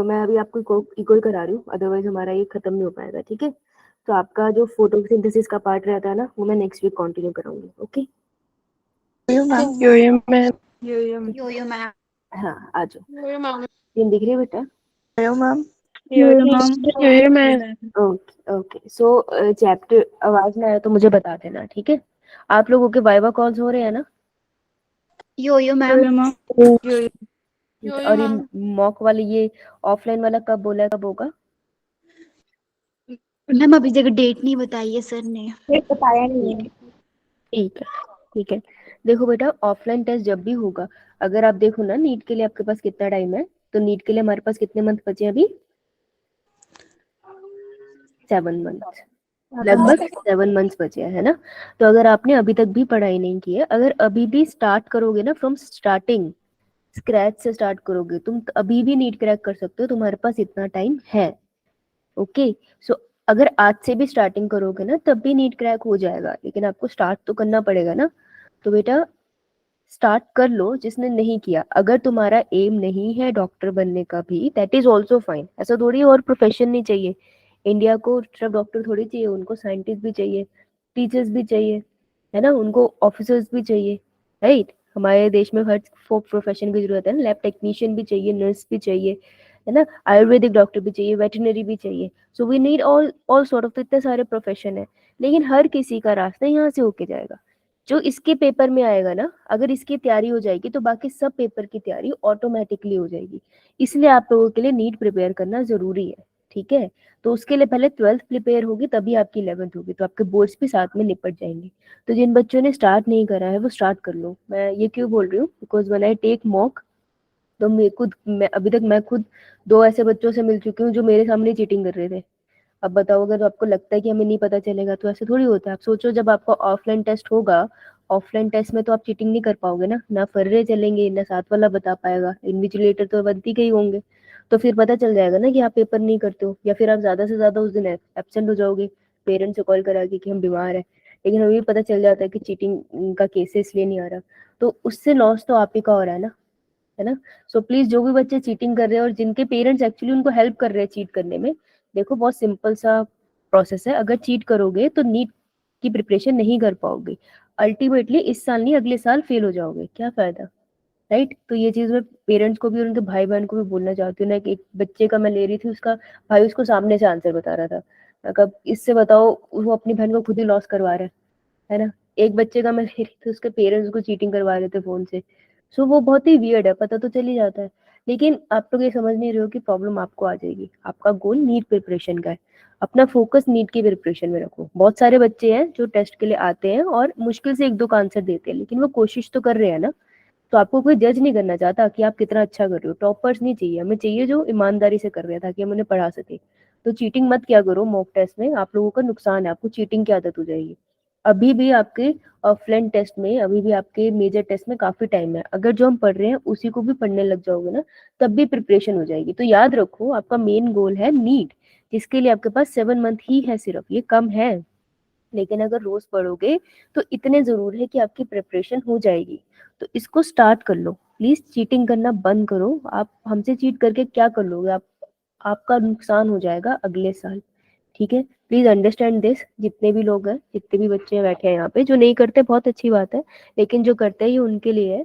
तो मैं अभी आपको इक्वल करा रही हूँ, अदरवाइज हमारा ये खत्म नहीं हो पाएगा, ठीक है। तो आपका जो फोटोसिंथेसिस का पार्ट रहता है ना, वो मैं नेक्स्ट वीक कंटिन्यू कराऊंगी, okay. Yo ma'am yo ma'am हाँ आ जाओ, स्क्रीन दिख रही है बेटा? Yo ma'am yo ma'am okay okay, so chapter आवाज में आया तो मुझे बता देना, ठीक है। आप लोगों के वाइवा कॉल्स हो रहे हैं ना? यो मैम ठीक है, और ये मॉक वाले, ये ऑफलाइन वाला कब बोला है, कब होगा? मैम अभी तक डेट नहीं बताई है सर ने। बताया नहीं है। ठीक है ठीक है। देखो बेटा, ऑफलाइन टेस्ट जब भी होगा, अगर आप देखो ना नीट के लिए आपके पास कितना टाइम है, तो नीट के लिए हमारे पास कितने मंथ बचे हैं अभी? 7 मंथ, लगभग 7 मंथ्स बचे हैं, है ना। तो अगर आपने अभी तक भी पढ़ाई नहीं की है, अगर अभी भी स्टार्ट करोगे ना, फ्रॉम स्टार्टिंग स्क्रैच से स्टार्ट करोगे, तुम अभी भी नीट क्रैक कर सकते हो, तुम्हारे पास इतना टाइम है, ओके। सो अगर आज से भी स्टार्टिंग करोगे ना, तब भी नीट क्रैक हो जाएगा, लेकिन आपको स्टार्ट तो करना पड़ेगा ना। तो बेटा स्टार्ट कर लो, जिसने नहीं किया। अगर तुम्हारा एम नहीं है डॉक्टर बनने का भी, दैट इज ऑल्सो फाइन। ऐसा थोड़ी और प्रोफेशन नहीं चाहिए इंडिया को, सिर्फ डॉक्टर थोड़ी चाहिए, उनको साइंटिस्ट भी चाहिए, टीचर्स भी चाहिए, है ना, उनको ऑफिसर्स भी चाहिए, राइट। हमारे देश में हर प्रोफेशन की जरूरत है ना, लैब टेक्नीशियन भी चाहिए, नर्स भी चाहिए, है ना, आयुर्वेदिक डॉक्टर भी चाहिए, वेटरनरी भी चाहिए। So we need all sort of, इतने सारे प्रोफेशन है, लेकिन हर किसी का रास्ता यहाँ से होके जाएगा। जो इसके पेपर में आएगा ना, अगर इसकी तैयारी हो जाएगी तो बाकी सब पेपर की तैयारी ऑटोमेटिकली हो जाएगी। इसलिए आप लोगों के लिए नीट प्रिपेयर करना जरूरी है, ठीक है। तो उसके लिए पहले 12th प्रिपेयर होगी, तभी आपकी 11th होगी, तो आपके बोर्ड्स भी साथ में निपट जाएंगे। तो जिन बच्चों ने स्टार्ट नहीं करा है वो स्टार्ट कर लो। मैं ये क्यों बोल रही हूँ, because when I take mock, तो मैं अभी तक मैं खुद 2 ऐसे बच्चों से मिल चुकी हूँ जो मेरे सामने चीटिंग कर रहे थे। अब बताओ, अगर आपको लगता है कि हमें नहीं पता चलेगा, तो ऐसे थोड़ी होता है। आप सोचो, जब आपका ऑफलाइन टेस्ट होगा, ऑफलाइन टेस्ट में तो आप चीटिंग नहीं कर पाओगे ना फर्रे चलेंगे, ना साथ वाला बता पाएगा, इन्विजिलेटर तो बनती गई होंगे। तो फिर पता चल जाएगा ना कि आप पेपर नहीं करते हो, या फिर आप ज्यादा से ज्यादा उस दिन एब्सेंट हो जाओगे, पेरेंट्स से कॉल करा के कि हम बीमार है। लेकिन हमें भी पता चल जाता है कि चीटिंग का केस इसलिए नहीं आ रहा, तो उससे लॉस तो आप ही का हो रहा है ना। सो प्लीज, जो भी बच्चे चीटिंग कर रहे हैं और जिनके पेरेंट्स एक्चुअली उनको हेल्प कर रहे हैं चीट करने में, देखो बहुत सिंपल सा प्रोसेस है। अगर चीट करोगे तो नीट की प्रिपरेशन नहीं कर पाओगे, अल्टीमेटली इस साल नहीं अगले साल फेल हो जाओगे, क्या फायदा, राइट। तो ये चीज मैं पेरेंट्स को भी और उनके भाई बहन को भी बोलना चाहती हूँ ना, कि एक बच्चे का मैं ले रही थी, उसका भाई उसको सामने से आंसर बता रहा था। मैं कब इससे बताओ, वो अपनी बहन को खुद ही लॉस करवा रहा है ना। एक बच्चे का मैं ले रही थी, उसके पेरेंट्स उसको चीटिंग करवा रहे थे फोन से। सो वो बहुत ही वियर्ड है, पता तो चल ही जाता है। लेकिन आप लोग ये समझ नहीं रहे हो कि प्रॉब्लम आपको आ जाएगी। आपका गोल नीट प्रिपरेशन का है, अपना फोकस नीट की प्रिपरेशन में रखो। बहुत सारे बच्चे हैं जो टेस्ट के लिए आते हैं और मुश्किल से 1-2 का आंसर देते हैं, लेकिन वो कोशिश तो कर रहे हैं ना। तो आपको कोई जज नहीं करना चाहता कि आप कितना अच्छा कर रहे हो, टॉपर्स नहीं चाहिए हमें, चाहिए जो ईमानदारी से कर रहे हैं, ताकि हम उन्हें पढ़ा सके। तो चीटिंग मत किया करो मॉक टेस्ट में, आप लोगों का नुकसान है, आपको चीटिंग की आदत हो जाएगी। अभी भी आपके ऑफलाइन टेस्ट में, अभी भी आपके मेजर टेस्ट में काफी टाइम है। अगर जो हम पढ़ रहे हैं उसी को भी पढ़ने लग जाओगे ना, तब भी प्रिपरेशन हो जाएगी। तो याद रखो, आपका मेन गोल है नीट, जिसके लिए आपके पास 7 मंथ ही है, सिर्फ ये कम है। लेकिन अगर रोज पढ़ोगे तो इतने जरूर है कि आपकी प्रिपरेशन हो जाएगी। तो इसको स्टार्ट कर लो, प्लीज चीटिंग करना बंद करो। आप हमसे चीट करके क्या कर लोगे, आप आपका नुकसान हो जाएगा अगले साल, ठीक है। प्लीज अंडरस्टैंड दिस, जितने भी लोग हैं, जितने भी बच्चे बैठे हैं यहाँ पे, जो नहीं करते बहुत अच्छी बात है, लेकिन जो करते हैं ये उनके लिए है,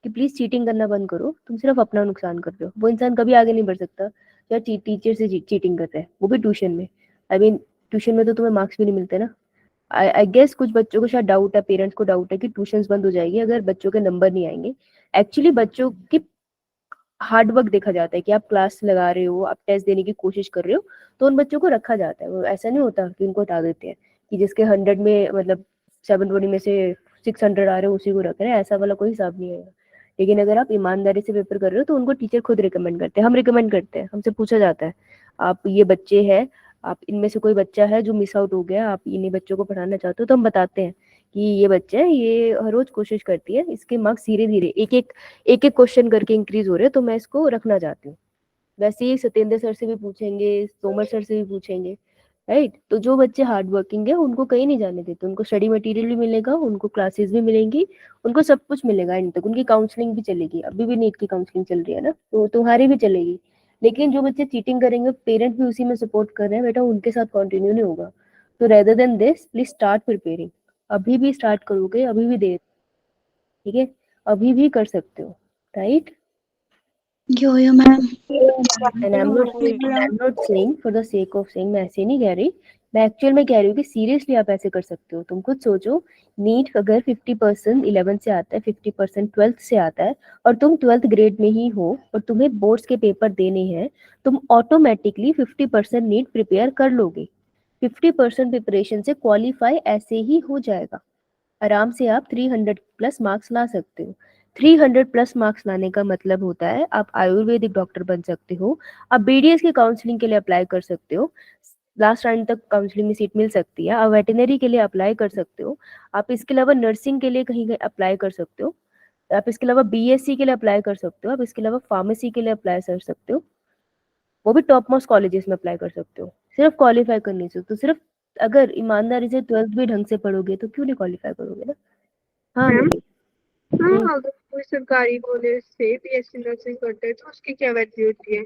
कि प्लीज चीटिंग करना बंद करो। तुम सिर्फ अपना नुकसान कर रहे हो, वो इंसान कभी आगे नहीं बढ़ सकता या टीचर से चीटिंग कर रहे हैं, वो भी ट्यूशन में। आई मीन ट्यूशन में तो तुम्हें मार्क्स भी नहीं मिलते ना। आई गेस कुछ बच्चों को शायद डाउट है, पेरेंट्स को डाउट है कि ट्यूशंस बंद हो जाएगी अगर बच्चों के नंबर नहीं आएंगे। एक्चुअली बच्चों की हार्ड वर्क देखा जाता है, कि आप क्लास लगा रहे हो, आप टेस्ट देने की कोशिश कर रहे हो, तो उन बच्चों को रखा जाता है। वो ऐसा नहीं होता कि उनको हटा देते हैं, कि जिसके 100 में मतलब 720 में से 600 आ रहे हो उसी को रख रहे हैं, ऐसा वाला कोई हिसाब नहीं है। लेकिन अगर आप ईमानदारी से पेपर कर रहे हो तो उनको टीचर खुद रिकमेंड करते हैं, हम रिकमेंड करते हैं, हमसे पूछा जाता है आप ये बच्चे हैं, आप इनमें से कोई बच्चा है जो मिस आउट हो गया, आप इन्हीं बच्चों को पढ़ाना चाहते हो, तो हम बताते हैं कि ये बच्चा है, ये हर रोज कोशिश करती है, इसके मार्क्स धीरे धीरे एक एक क्वेश्चन करके इंक्रीज हो रहे हैं, तो मैं इसको रखना चाहती हूँ। वैसे ही सत्येंद्र सर से भी पूछेंगे, तोमर सर से भी पूछेंगे, राइट। तो जो बच्चे हार्ड वर्किंग है उनको कहीं नहीं जाने देते, उनको स्टडी मटेरियल भी मिलेगा, उनको क्लासेस भी मिलेंगी, उनको सब कुछ मिलेगा एंड तक, उनकी काउंसलिंग भी चलेगी। अभी भी नीट की काउंसलिंग चल रही है ना, तो तुम्हारी भी चलेगी। लेकिन जो बच्चे चीटिंग करेंगे, पेरेंट भी उसी में सपोर्ट कर रहे हैं, बेटा उनके साथ कंटिन्यू नहीं होगा। तो rather than this please start preparing. अभी भी स्टार्ट करोगे, अभी भी दे, ठीक है, अभी भी कर सकते हो, right. Yo ma'am. And I am not saying for the sake of saying, मैं ऐसे नहीं कह रही, मैं एक्चुअल में कह रही हूँ कि सीरियसली आप ऐसे कर सकते हो। तुम खुद सोचो, नीट अगर 50% 11 से आता है, 50% 12th से आता है, और तुम 12th ग्रेड में ही हो और तुम्हें बोर्ड्स के पेपर देने हैं, तुम ऑटोमेटिकली 50% नीट प्रिपेयर कर लोगे। 50% प्रिपरेशन से क्वालिफाई ऐसे ही हो जाएगा, आराम से आप 300 प्लस मार्क्स ला सकते हो। 300 प्लस मार्क्स लाने का मतलब होता है आप आयुर्वेदिक डॉक्टर बन सकते हो, आप बीडीएस की काउंसलिंग के लिए अप्लाई कर सकते हो, लास्ट राउंड तक काउंसलिंग में सीट मिल सकती है, आप वेटनरी के लिए अप्लाई कर सकते हो, आप इसके अलावा नर्सिंग के लिए कहीं अप्लाई कर सकते हो, आप इसके अलावा बीएससी के लिए अप्लाई कर सकते हो, आप इसके अलावा फार्मेसी के लिए अप्लाई कर सकते हो, वो भी टॉप मोस्ट कॉलेजेस में अप्लाई कर सकते हो, सिर्फ क्वालिफाई करने से। तो सिर्फ अगर ईमानदारी से 12th भी ढंग से पढ़ोगे तो क्यों नहीं क्वालिफाई करोगे ना। हाँ मैम, बोलिए। हाँ, अगर कोई सरकारी कॉलेज से बीएससी नर्सिंग करते हैं तो उसकी क्या वैल्यू होती है?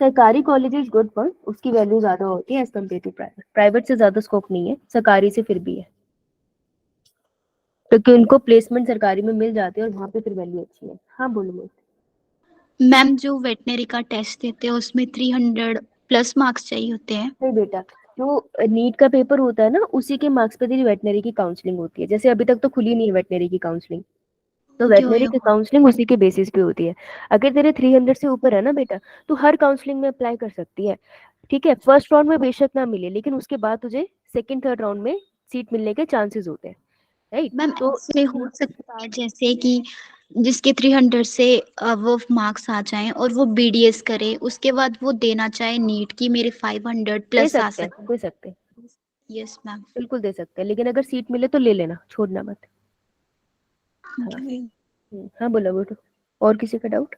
सरकारी कॉलेज इज गुड पर उसकी वैल्यू ज्यादा होती है as compare to private. Private से ज्यादा स्कोप नहीं है, सरकारी से फिर भी है, क्योंकि उनको प्लेसमेंट सरकारी में मिल जाती है और वहाँ पे फिर वैल्यू अच्छी है। हाँ बोलो मैम। मैम जो वेटनरी का टेस्ट देते हैं उसमें 300 प्लस मार्क्स चाहिए होते हैं। नहीं बेटा, जो नीट का पेपर होता है ना, उसी के मार्क्स पे तेरी वेटनरी की काउंसलिंग होती है। जैसे अभी तक तो खुली नहीं है वेटनरी की काउंसलिंग, तो यो वेटनरी यो की काउंसलिंग उसी के बेसिस पे होती है। अगर तेरे 300 से ऊपर है ना बेटा, तो हर काउंसलिंग में अप्लाई कर सकती है, ठीक है। फर्स्ट राउंड में बेशक ना मिले, लेकिन उसके बाद तुझे सेकंड थर्ड राउंड में सीट मिलने के चांसेस होते हैं, राइट। मैम तो ऐसे हो सकता है जैसे कि जिसके 300 से वो मार्क्स आ जाएं और वो बीडीएस करे, उसके बाद वो देना चाहे नीट की मेरे 500 दे प्लस आ सकते हैं, सके। दे सकते हैं, यस मैम। बिल्कुल दे सकते हैं, लेकिन अगर सीट मिले तो ले लेना, छोड़ना मत। हाँ हाँ बोला बेटो, और किसी का डाउट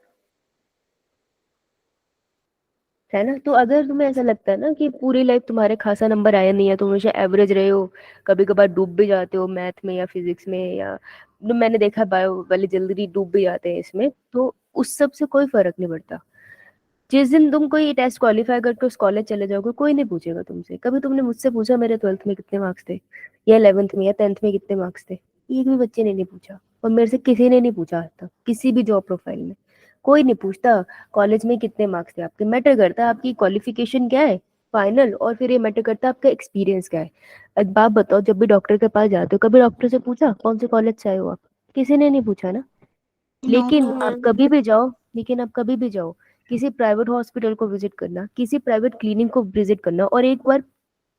है ना। तो अगर तुम्हें ऐसा लगता है ना कि पूरी लाइफ तुम्हारे खासा नंबर आया नहीं है, तुम हमेशा एवरेज रहे हो, कभी कभार डूब भी जाते हो मैथ में या फिजिक्स में, या मैंने देखा बायो वाले जल्दी डूब भी जाते हैं इसमें, तो उस सब से कोई फर्क नहीं पड़ता। जिस दिन तुम कोई टेस्ट क्वालिफाई करके उस कॉलेज चले जाओगे, कोई नहीं पूछेगा तुमसे। कभी तुमने मुझसे पूछा मेरे 12th में कितने मार्क्स थे, या 11th में या 10th में कितने मार्क्स थे? एक भी बच्चे ने नहीं पूछा, और मेरे से किसी ने नहीं पूछा आज तक, किसी भी जॉब प्रोफाइल में कोई नहीं पूछता कॉलेज में कितने मार्क्स थे आपके। मैटर करता है आपकी क्वालिफिकेशन क्या है फाइनल, और फिर ये मैटर करता है आपका एक्सपीरियंस क्या है। अब बात बताओ, जब भी डॉक्टर के पास जाते हो, कभी डॉक्टर से पूछा कौन से कॉलेज से आए हो आप? किसी ने नहीं पूछा ना। नो लेकिन आप मैम। कभी भी जाओ, लेकिन आप कभी भी जाओ, किसी प्राइवेट हॉस्पिटल को विजिट करना, किसी प्राइवेट क्लिनिक को विजिट करना, और एक बार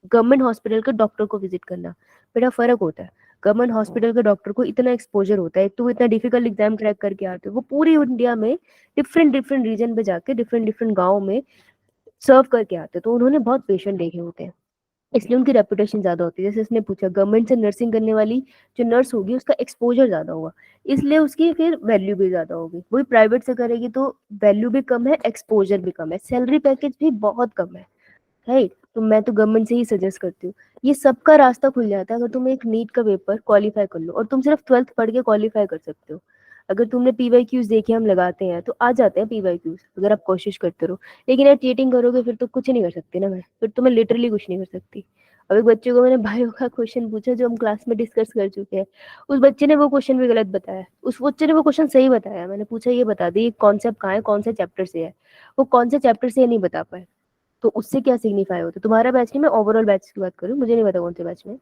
गवर्नमेंट हॉस्पिटल के डॉक्टर को विजिट करना, बेटा फर्क होता है। गवर्नमेंट हॉस्पिटल के डॉक्टर को इतना एक्सपोजर होता है, तो वो इतना डिफिकल्ट एग्जाम क्रैक करके आते हैं, वो पूरी इंडिया में डिफरेंट डिफरेंट रीजन पे जाके डिफरेंट डिफरेंट गाँव में सर्व करके आते हैं, तो उन्होंने बहुत पेशेंट देखे होते हैं, इसलिए उनकी रेपुटेशन ज्यादा होती है। जैसे इसने पूछा, गवर्नमेंट से नर्सिंग करने वाली जो नर्स होगी उसका एक्सपोजर ज्यादा होगा, इसलिए उसकी फिर वैल्यू भी ज्यादा होगी। वही प्राइवेट से करेगी तो वैल्यू भी कम है, एक्सपोजर भी कम है, सैलरी पैकेज भी बहुत कम है, राइट। तो मैं तो गवर्नमेंट से ही सजेस्ट करती हूँ। ये सबका रास्ता खुल जाता है अगर तुम एक नीट का पेपर क्वालिफाई कर लो, और तुम सिर्फ 12th पढ़ के क्वालिफाई कर सकते हो। अगर तुमने पीवाईक्यूज देखे, हम लगाते हैं तो आ जाते हैं पीवाईक्यूज, अगर आप कोशिश करते रहो। लेकिन यार चीटिंग करोगे फिर तो कुछ नहीं कर सकती ना मैं, फिर तो मैं लिटरली कुछ नहीं कर सकती। अब एक बच्चे को मैंने बायो का क्वेश्चन पूछा जो हम क्लास में डिस्कस कर चुके हैं, उस बच्चे ने वो क्वेश्चन भी गलत बताया, उस बच्चे ने वो क्वेश्चन सही बताया। मैंने पूछा ये बता दी कॉन्सेप्ट कहाँ है, कौन से चैप्टर से है, वो कौन से चैप्टर से नहीं बता पाए। तो उससे क्या सिग्निफाई होता है, तुम्हारा बैच नहीं, मैं ओवरऑल बैच की बात करूँ, मुझे नहीं पता कौन से बैच में।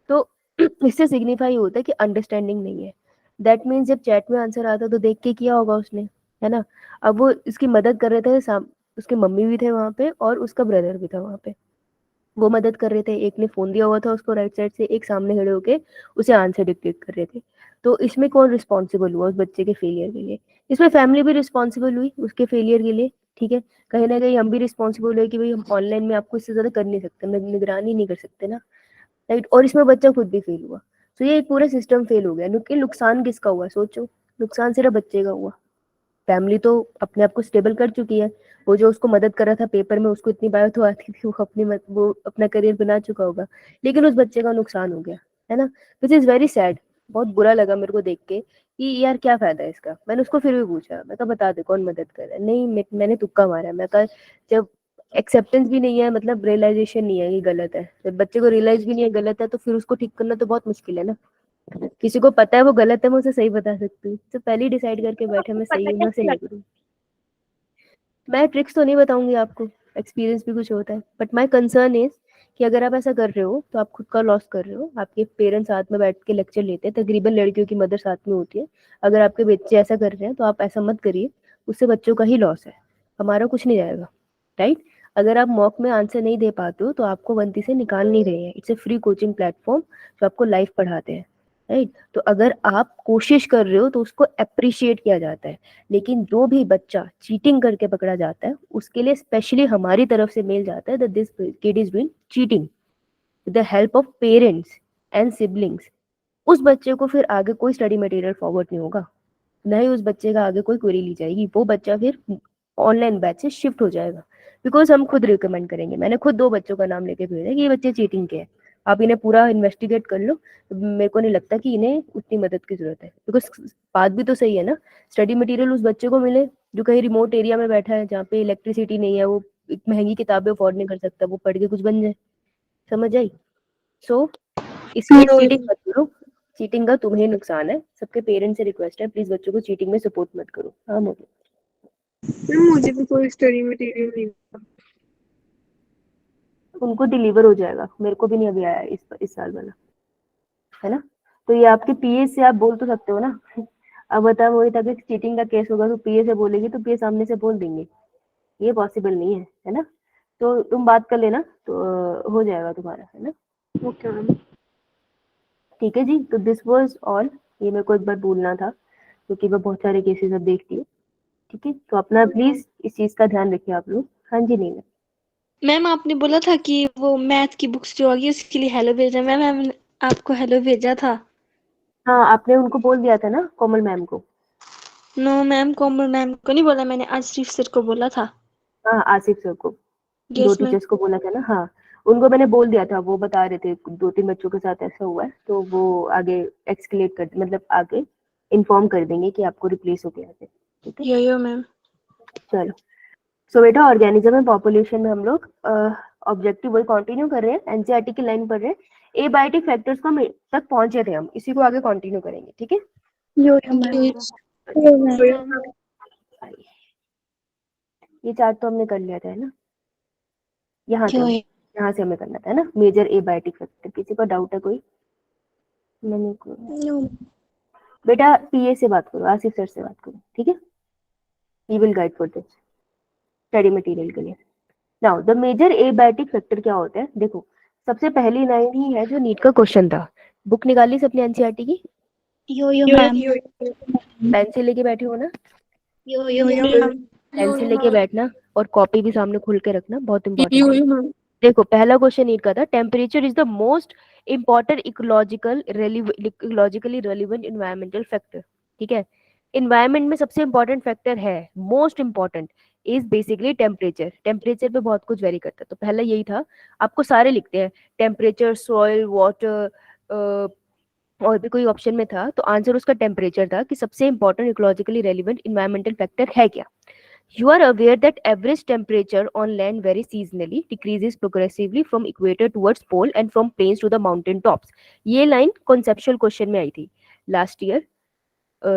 तो इससे सिग्निफाई होता है कि अंडरस्टैंडिंग नहीं है। दैट मीन्स जब चैट में आंसर आता तो देख के किया होगा उसने, है ना। अब वो इसकी मदद कर रहे थे, उसके मम्मी भी थे वहां पे और उसका ब्रदर भी था वहां पे, वो मदद कर रहे थे। एक ने फोन दिया हुआ था उसको राइट साइड से, एक सामने खड़े होके उसे आंसर डिक्टेट कर रहे थे। तो इसमें कौन रिस्पॉन्सिबल हुआ उस बच्चे के फेलियर के लिए? इसमें फैमिली भी रिस्पॉन्सिबल हुई उसके फेलियर के लिए, ठीक है। कहीं ना कहीं हम भी रिस्पॉन्सिबल हुए कि भाई हम ऑनलाइन में आपको इससे ज्यादा कर नहीं सकते, निगरानी नहीं कर सकते ना, राइट। और इसमें बच्चा खुद भी फेल हुआ, तो ये एक पूरा सिस्टम फेल हो गया। नुकसान किसका हुआ सोचो, नुकसान सिर्फ बच्चे का हुआ। फैमिली तो अपने आप को स्टेबल कर चुकी है, वो जो उसको मदद कर रहा था पेपर में, उसको इतनी बायो तो आती थी, वो अपना करियर बना चुका होगा, लेकिन उस बच्चे का नुकसान हो गया, है ना। Which is very sad. बहुत बुरा लगा मेरे को देख के कि यार क्या फायदा है इसका। मैंने उसको फिर भी पूछा, मैं कहा बता दे कौन मदद कर रहा है। नहीं मैंने तुक्का मारा। मैं कहा जब एक्सेप्टेंस भी नहीं है, मतलब रियलाइजेशन नहीं है कि गलत है, जब बच्चे को रियलाइज भी नहीं है गलत है, तो फिर उसको ठीक करना तो बहुत मुश्किल है ना। किसी को पता है वो गलत है, मैं उसे सही बता सकती हूँ, तो पहले ही डिसाइड करके बैठे मैं सही हूँ मैं सही करूँ। मैं ट्रिक्स तो नहीं बताऊंगी आपको, एक्सपीरियंस भी कुछ होता है, बट माय कंसर्न इज कि अगर आप ऐसा कर रहे हो तो आप खुद का लॉस कर रहे हो। आपके पेरेंट्स साथ में बैठ के लेक्चर लेते हैं, तकरीबन लड़कियों की मदर साथ में होती है। अगर आपके बच्चे ऐसा कर रहे हैं तो आप ऐसा मत करिए, उससे बच्चों का ही लॉस है, हमारा कुछ नहीं जाएगा, राइट। अगर आप मॉक में आंसर नहीं दे पाते हो तो आपको वंती से निकाल नहीं रहे हैं, it's a free coaching platform जो आपको लाइव पढ़ाते हैं, राइट। तो अगर आप कोशिश कर रहे हो तो उसको अप्रिशिएट किया जाता है, लेकिन जो भी बच्चा चीटिंग करके पकड़ा जाता है उसके लिए स्पेशली हमारी तरफ से मेल जाता है that this kid is doing cheating with the help of parents and siblings. उस बच्चे को फिर आगे कोई स्टडी मटेरियल फॉरवर्ड नहीं होगा, न ही उस बच्चे का आगे कोई क्वेरी ली जाएगी, वो बच्चा फिर ऑनलाइन बैच से शिफ्ट हो जाएगा, बिकॉज हम खुद रिकमेंड करेंगे। मैंने खुद 2 बच्चों का नाम लेके भेजा कि ये बच्चे चीटिंग के हैं, आप इन्हें पूरा इन्वेस्टिगेट कर लो। मेरे को नहीं लगता कि इन्हें उतनी मदद की जरूरत है, बिकॉज बात भी तो सही है ना, स्टडी मटेरियल उस बच्चे को मिले जो कहीं रिमोट एरिया में बैठा है, जहाँ पे इलेक्ट्रिसिटी नहीं है, वो महंगी किताबें अफोर्ड नहीं कर सकता, वो पढ़ के कुछ बन जाए। समझ आई? सो इसलिए चीटिंग मत करो, चीटिंग का तुम्हें नुकसान है। सबके पेरेंट्स से रिक्वेस्ट है, प्लीज बच्चों को चीटिंग में सपोर्ट मत करो। हाँ मोदी, मुझे भी कोई स्टडी मटेरियल नहीं मिला। उनको डिलीवर हो जाएगा, मेरे को भी नहीं अभी आया इस साल वाला, है ना। तो ये आपके पीए से आप बोल तो सकते हो ना। अब बता, वही था कि चीटिंग का केस होगा तो पीए से बोलेगी तो पीए सामने से बोल देंगे, ये पॉसिबल नहीं है ना। तो तुम बात कर लेना तो हो जाएगा तुम्हारा, है ना। Okay ma'am. ठीक है जी, तो दिस वाज ऑल। ये मेरे को एक बार बोलना था क्योंकि मैं बहुत सारे केसेस अब देखती हूँ। ठीक है, तो अपना प्लीज इस चीज का ध्यान रखिए आप लोग। हाँ जी नीना। मैम आपने बोला था कि वो मैथ की बुक्स जो होगी उसके लिए हेलो भेजा। मैम मैंने आपको हेलो भेजा था। हाँ आपने उनको बोल दिया था ना, कोमल मैम को। नो मैम, कोमल मैम को नहीं बोला मैंने, आसिफ सर को बोला था। हाँ आसिफ सर को, 2 यस मैम। टीचर्स को बोला था ना। हाँ उनको मैंने बोल दिया था, वो बता रहे थे 2-3 बच्चों के साथ ऐसा हुआ है, तो वो आगे एक्सक्लेट कर, मतलब आगे इन्फॉर्म कर देंगे कि आपको रिप्लेस हो गया है। ठीक है यो मैम। चलो। सो बेटा ऑर्गेनिज्म एंड पॉपुलेशन में हम लोग ऑब्जेक्टिव वही कंटिन्यू कर रहे हैं, एनसीईआरटी की लाइन पढ़ रहे हैं। एबायोटिक फैक्टर्स को हम तक पहुंचे थे, हम इसी को आगे कंटिन्यू करेंगे। ठीक है यो मैम। ये चार्ट तो हमने कर लिया था, है ना। यहाँ से यो यहाँ से हमें करना था, है ना, मेजर एबायोटिक फैक्टर। किसी को डाउट है कोई? मैंने बेटा पीए से बात करो, आसिफ सर से बात करो, ठीक है। He will guide for this study material के लिए। Now the major abiotic factor क्या होता है, देखो सबसे पहली लाइन ही है जो नीट का क्वेश्चन था। बुक निकाली सबने एनसीईआरटी की? यो मैम। पेंसिल लेके बैठे हो ना? यो पेंसिल लेके बैठना और कॉपी भी सामने खोल के रखना, बहुत इंपॉर्टेंट। देखो पहला क्वेश्चन नीट का था, temperature is the most important ecologically relevant environmental factor. ठीक है, इन्वायरमेंट में सबसे इंपॉर्टेंट फैक्टर है, most important is basically temperature. Temperature पे बहुत कुछ वेरी करता है, तो पहला यही था। आपको सारे लिखते हैं, टेम्परेचर, सॉइल, वाटर, और भी कोई ऑप्शन में था, तो आंसर उसका टेम्परेचर था कि सबसे important ecologically relevant environmental factor है क्या। You are aware that average temperature on land varies seasonally, decreases progressively from equator towards pole and from plains to the mountain tops. ये लाइन conceptual question में आई थी last year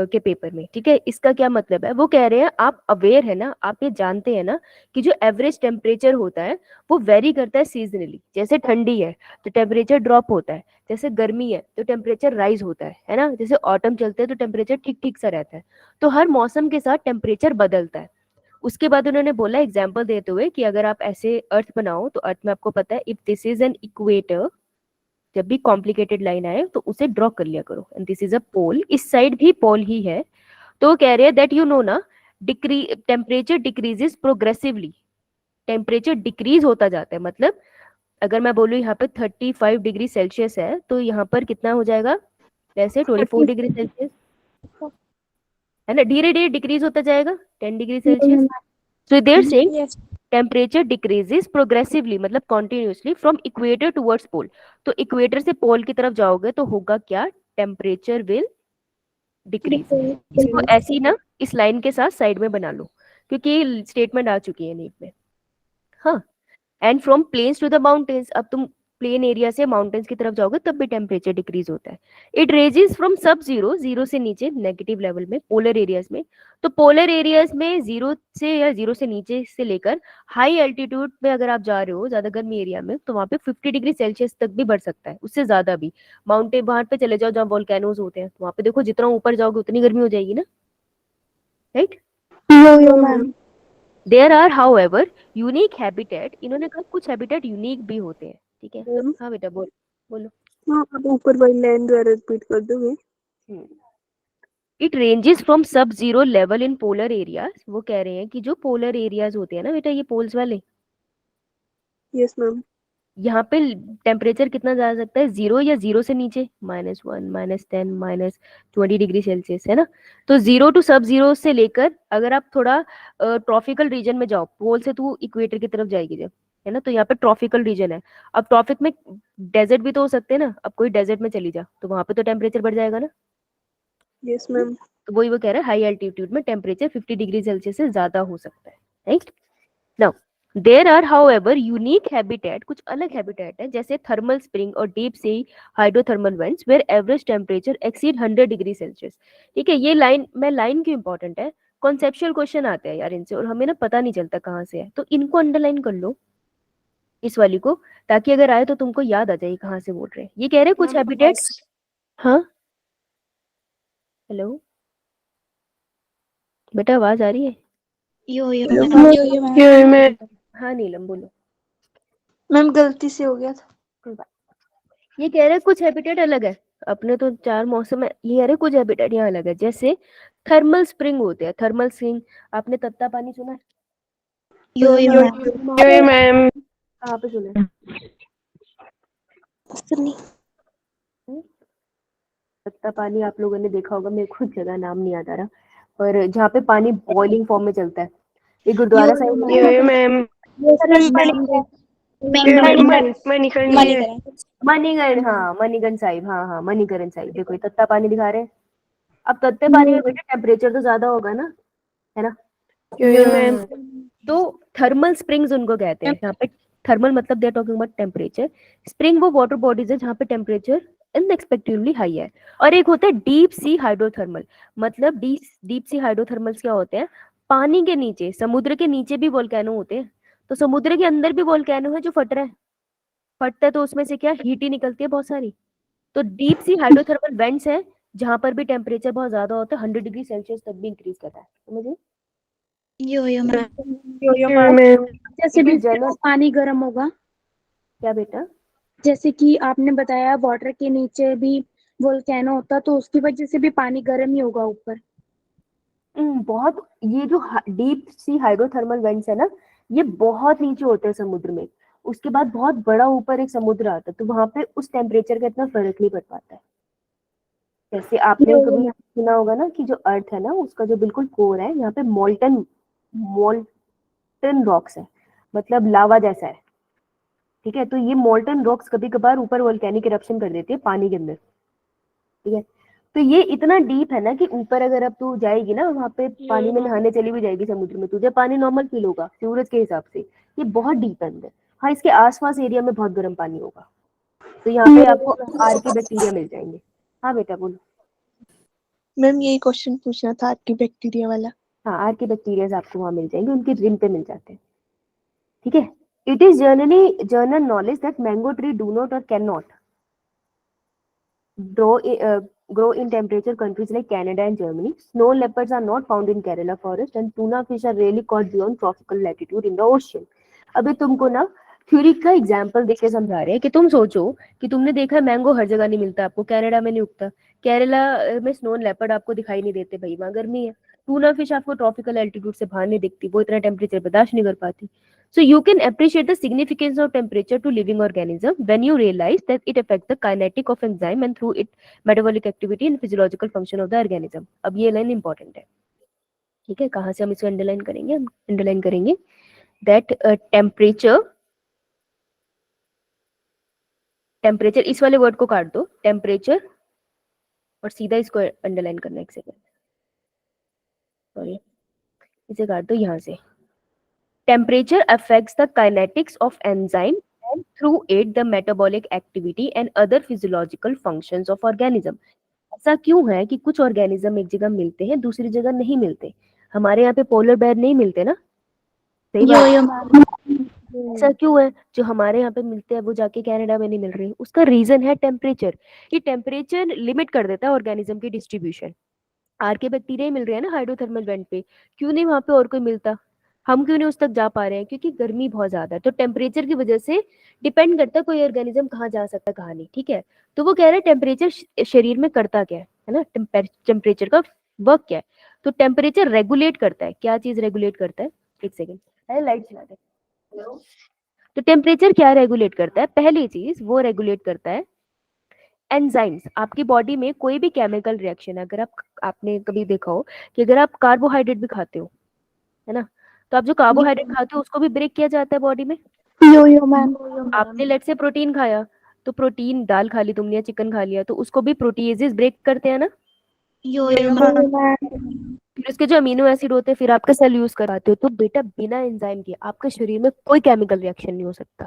के paper में। ठीक है, इसका क्या मतलब है, वो कह रहे हैं आप अवेयर है ना, आप ये जानते हैं ना कि जो एवरेज टेम्परेचर होता है वो वेरी करता है सीजनली। जैसे ठंडी है तो टेम्परेचर ड्रॉप होता है, जैसे गर्मी है तो टेम्परेचर राइज होता है ना, जैसे ऑटम चलते हैं तो टेम्परेचर ठीक ठीक सा रहता है। तो हर मौसम के साथ टेम्परेचर बदलता है। उसके बाद उन्होंने बोला एग्जाम्पल देते हुए कि अगर आप ऐसे अर्थ बनाओ, तो अर्थ में आपको पता है if this is an equator, जब भी कॉम्प्लिकेटेड लाइन आए तो उसे ड्रॉ कर लिया करो, एंड दिस इज अ पोल, इस साइड भी पोल ही है। तो कह रहे हैं दैट यू नो ना, temperature decreases progressively, temperature decrease होता जाता है। मतलब अगर मैं बोलूँ यहाँ पे 35 डिग्री सेल्सियस है, तो यहाँ पर कितना हो जाएगा, वैसे 24 डिग्री सेल्सियस, है ना, धीरे धीरे डिक्रीज होता जाएगा 10 degree Celsius. So they're saying temperature decreases progressively, मतलब continuously from equator towards pole. तो इक्वेटर से पोल की तरफ जाओगे तो होगा क्या, टेम्परेचर विल डिक्रीज। इसको ऐसे ही ना इस लाइन के साथ साइड में बना लो, क्योंकि स्टेटमेंट आ चुकी है नीट में। हाँ, and from plains to the mountains, अब तुम प्लेन एरिया से माउंटेन्स की तरफ जाओगे तब भी टेम्परेचर डिक्रीज होता है। इट रेजेस फ्रॉम सब जीरो, जीरो से नीचे नेगेटिव लेवल में पोलर एरियाज में। तो पोलर एरियाज में जीरो से या जीरो से नीचे से लेकर हाई एल्टीट्यूड में अगर आप जा रहे हो ज्यादा गर्मी एरिया में, तो वहां पे 50 डिग्री सेल्सियस तक भी बढ़ सकता है, उससे ज्यादा भी। माउंटेन वहां पे चले जाओ जहाँ वोल्केनोज होते हैं, तो वहां पे देखो जितना ऊपर जाओगे उतनी गर्मी हो जाएगी ना, right. There are however unique habitat, इन्होंने कहा कुछ हैबिटेट यूनिक भी होते हैं, ठीक है। हाँ बेटा बोलो। हाँ, आप ऊपर वाली लाइन दोबारा रिपीट कर दोगे? इट रेंजेस फ्रॉम सब zero level in polar areas, वो कह रहे हैं कि जो पोलर एरियाज होते हैं ना बेटा, ये पोल्स वाले, यस मैम। यहाँ पे टेम्परेचर कितना जा सकता है, जीरो या जीरो से नीचे -1 -10 -20 डिग्री सेल्सियस, है ना। तो जीरो टू सब जीरो से लेकर अगर आप थोड़ा ट्रॉपिकल रीजन में जाओ, पोल से तू इक्वेटर की तरफ जाएगी जब, है ना, तो यहाँ पे ट्रॉपिकल रीजन है। अब ट्रॉपिक में डेजर्ट भी तो हो सकते हैं ना, अब कोई डेजर्ट में चली जा तो वहां पे तो टेम्परेचर बढ़ जाएगा ना। Yes ma'am. तो वही वो कह रहा है, हाई एल्टीट्यूड में टेम्परेचर 50 डिग्री सेल्सियस से ज्यादा हो सकता है, right. Now there are however unique habitat, कुछ अलग हैबिटेट है, जैसे थर्मल स्प्रिंग और deep sea hydrothermal vents where average temperature exceed 100 degree Celsius. ठीक है, ये लाइन क्यों इंपॉर्टेंट है, कॉन्सेप्चुअल क्वेश्चन आते हैं यार इनसे, और हमें ना पता नहीं चलता कहाँ से है, तो इनको अंडरलाइन कर लो इस वाली को, ताकि अगर आए तो तुमको याद आ जाए कहाँ से बोल रहे हैं। ये कह रहे हैं कुछ हैबिटेट्स। हाँ हेलो बेटा, आवाज आ रही है? मैं हाँ नीलम बोलो। मैम गलती से हो गया था। कोई बात। ये कह रहे हैं कुछ हैबिटेट अलग है, अपने तो 4 मौसम है, ये कह रहे हैं कुछ हैबिटेट यहाँ अलग है, जैसे थर्मल स्प्रिंग होते हैं। थर्मल स्प्रिंग, आपने तत्ता पानी सुना है? मैम कहाँ पे सुना है? तत्ता पानी आप लोगों ने देखा होगा, मेरे खुद जगह नाम नहीं याद आ रहा, पर जहाँ पे पानी बॉइलिंग फॉर्म में चलता है, ये गुरुद्वारा साहिब मैम मणिगढ़, हाँ मणिगढ़ साहिब, हाँ मणिकरण साहिब। देखो ये तत्ता पानी दिखा रहे हैं। अब तत्ते पानी में बेटा टेम्परेचर तो ज्यादा होगा ना, है ना। मैम तो थर्मल स्प्रिंग्स उनको कहते हैं, जहाँ पे थर्मल मतलब they are talking about temperature, spring वो वाटर बॉडीज है जहाँ पे टेम्परेचर अनएक्सपेक्टेडली हाई है। और एक होता है डीप सी हाइड्रोथर्मल, मतलब डीप सी हाइड्रोथर्मल्स क्या होते हैं, पानी के नीचे, समुद्र के नीचे भी वोल्केनो होते हैं, तो समुद्र के अंदर भी वोल्केनो है जो फट रहा है, फटता है तो उसमें से क्या हीट ही निकलती है बहुत सारी। तो डीप सी हाइड्रोथर्मल वेंट्स है जहां पर भी टेम्परेचर बहुत ज्यादा होता है, 100 डिग्री सेल्सियस तक भी इंक्रीज करता है, समझे। जैसे भी पानी गर्म होगा, क्या बेटा? जैसे कि आपने बताया वाटर के नीचे भी वोल्केनो होता, तो उसकी वजह से भी पानी गर्म ही होगा ऊपर। बहुत, ये जो डीप सी हाइड्रोथर्मल वेंट्स है ना, ये बहुत नीचे होते हैं समुद्र में, उसके बाद बहुत बड़ा ऊपर एक समुद्र आता है, तो वहां पे उस टेम्परेचर का इतना फर्क नहीं पड़ पाता है। जैसे आपने कभी सुना होगा ना कि जो अर्थ है ना, उसका जो बिल्कुल कोर है, यहाँ पे मोल्टन रॉक्स है, मतलब लावा जैसा है, ठीक है। तो ये मोल्टन रॉक्स कभी कभार ऊपर वोल्केनिक इरप्शन कर देती है पानी के अंदर, ठीक है। तो ये इतना डीप है ना कि ऊपर अगर अब तू जाएगी ना, वहां पे पानी में नहाने चली भी जाएगी समुद्र में, तुझे पानी नॉर्मल फील होगा सूरज के हिसाब से, ये बहुत डीप है अंदर। हाँ, इसके आसपास एरिया में बहुत गर्म पानी होगा, तो यहाँ पे आपको आर के बैक्टीरिया मिल जाएंगे। हाँ बेटा बोलो। मैम यही क्वेश्चन पूछना था आपकी बैक्टीरिया वाला। हाँ, आर के बैक्टीरिया आपको वहां मिल जाएंगे, उनके रिम पे मिल जाते हैं, ठीक है। It is general knowledge that mango tree do not और can not grow in temperature countries like Canada and Germany. Snow leopards are not found in Kerala forest and tuna fish are rarely caught beyond tropical latitude in the ocean. अभी तुमको ना theory का example देके समझा रहे हैं कि तुम सोचो कि तुमने देखा मैंगो हर जगह नहीं मिलता, आपको केरला में नहीं उगता, केरला में स्नो लेपर्ड आपको दिखाई नहीं देते, भाई वहां गर्मी है। टूना फिश आपको ट्रॉपिकल एल्टीट्यूड से बाहर नहीं दिखती, वो इतना टेम्परेचर बर्दाश्त नहीं कर पाती। So you can appreciate the significance of temperature to living organism when you realize that it affects the kinetic of enzyme and through it metabolic activity and physiological function of the organism. अब ये line important है, ठीक है। कहाँ से हम इसको underline करेंगे? हम अंडरलाइन करेंगे that टेम्परेचर इस वाले वर्ड को काट दो, टेम्परेचर और सीधा इसको अंडरलाइन करना, एक सेकेंड, सॉरी, इसे काट दो यहाँ से। Temperature affects the kinetics of enzyme and through it the metabolic activity and other physiological functions of organism. ऐसा क्यों है कि कुछ ऑर्गेनिज्म एक जगह मिलते हैं, दूसरी जगह नहीं मिलते? हमारे यहाँ पे पोलर बेयर नहीं मिलते ना, सही बात। यो मैम। ऐसा क्यों है? जो हमारे यहाँ पे मिलते हैं वो जाके कनाडा में नहीं मिल रही। उसका रीजन है टेम्परेचर। ये टेम्परेचर लिमिट कर देता है ऑर्गेनिज्म की डिस्ट्रीब्यूशन। आर के बैक्टीरिया मिल रहे हैं ना हाइड्रोथर्मल वेंट पे, क्यों नहीं वहां पे और कोई मिलता? हम क्यों नहीं उस तक जा पा रहे हैं? क्योंकि गर्मी बहुत ज्यादा है। तो टेम्परेचर की वजह से डिपेंड करता है कोई ऑर्गेनिज्म कहाँ जा सकता है कहाँ नहीं, ठीक है। तो वो कह रहे हैं टेम्परेचर शरीर में करता क्या है ना, टेम्परेचर का वर्क क्या है? तो टेम्परेचर रेगुलेट करता है। क्या चीज रेगुलेट करता है? एक सेकेंड, अरे लाइट चला दे। तो टेम्परेचर क्या रेगुलेट करता है? पहली चीज वो रेगुलेट करता है एंजाइम्स। आपकी बॉडी में कोई भी केमिकल रिएक्शन, अगर आपने कभी देखा हो कि अगर आप कार्बोहाइड्रेट भी खाते हो, है ना, तो आप जो कार्बोहाइड्रेट खाते हो उसको भी ब्रेक किया जाता है बॉडी में। यो मैम। आपने लेट से प्रोटीन खाया, तो प्रोटीन, दाल खा ली तुमने या चिकन खा लिया, तो उसको भी प्रोटीएजेस ब्रेक करते हैं ना। यो मैम। फिर उसके जो अमीनो एसिड होते हैं फिर आपका सेल यूज कराते हो। तो बेटा बिना एंजाइम के आपके शरीर में कोई केमिकल रिएक्शन नहीं हो सकता।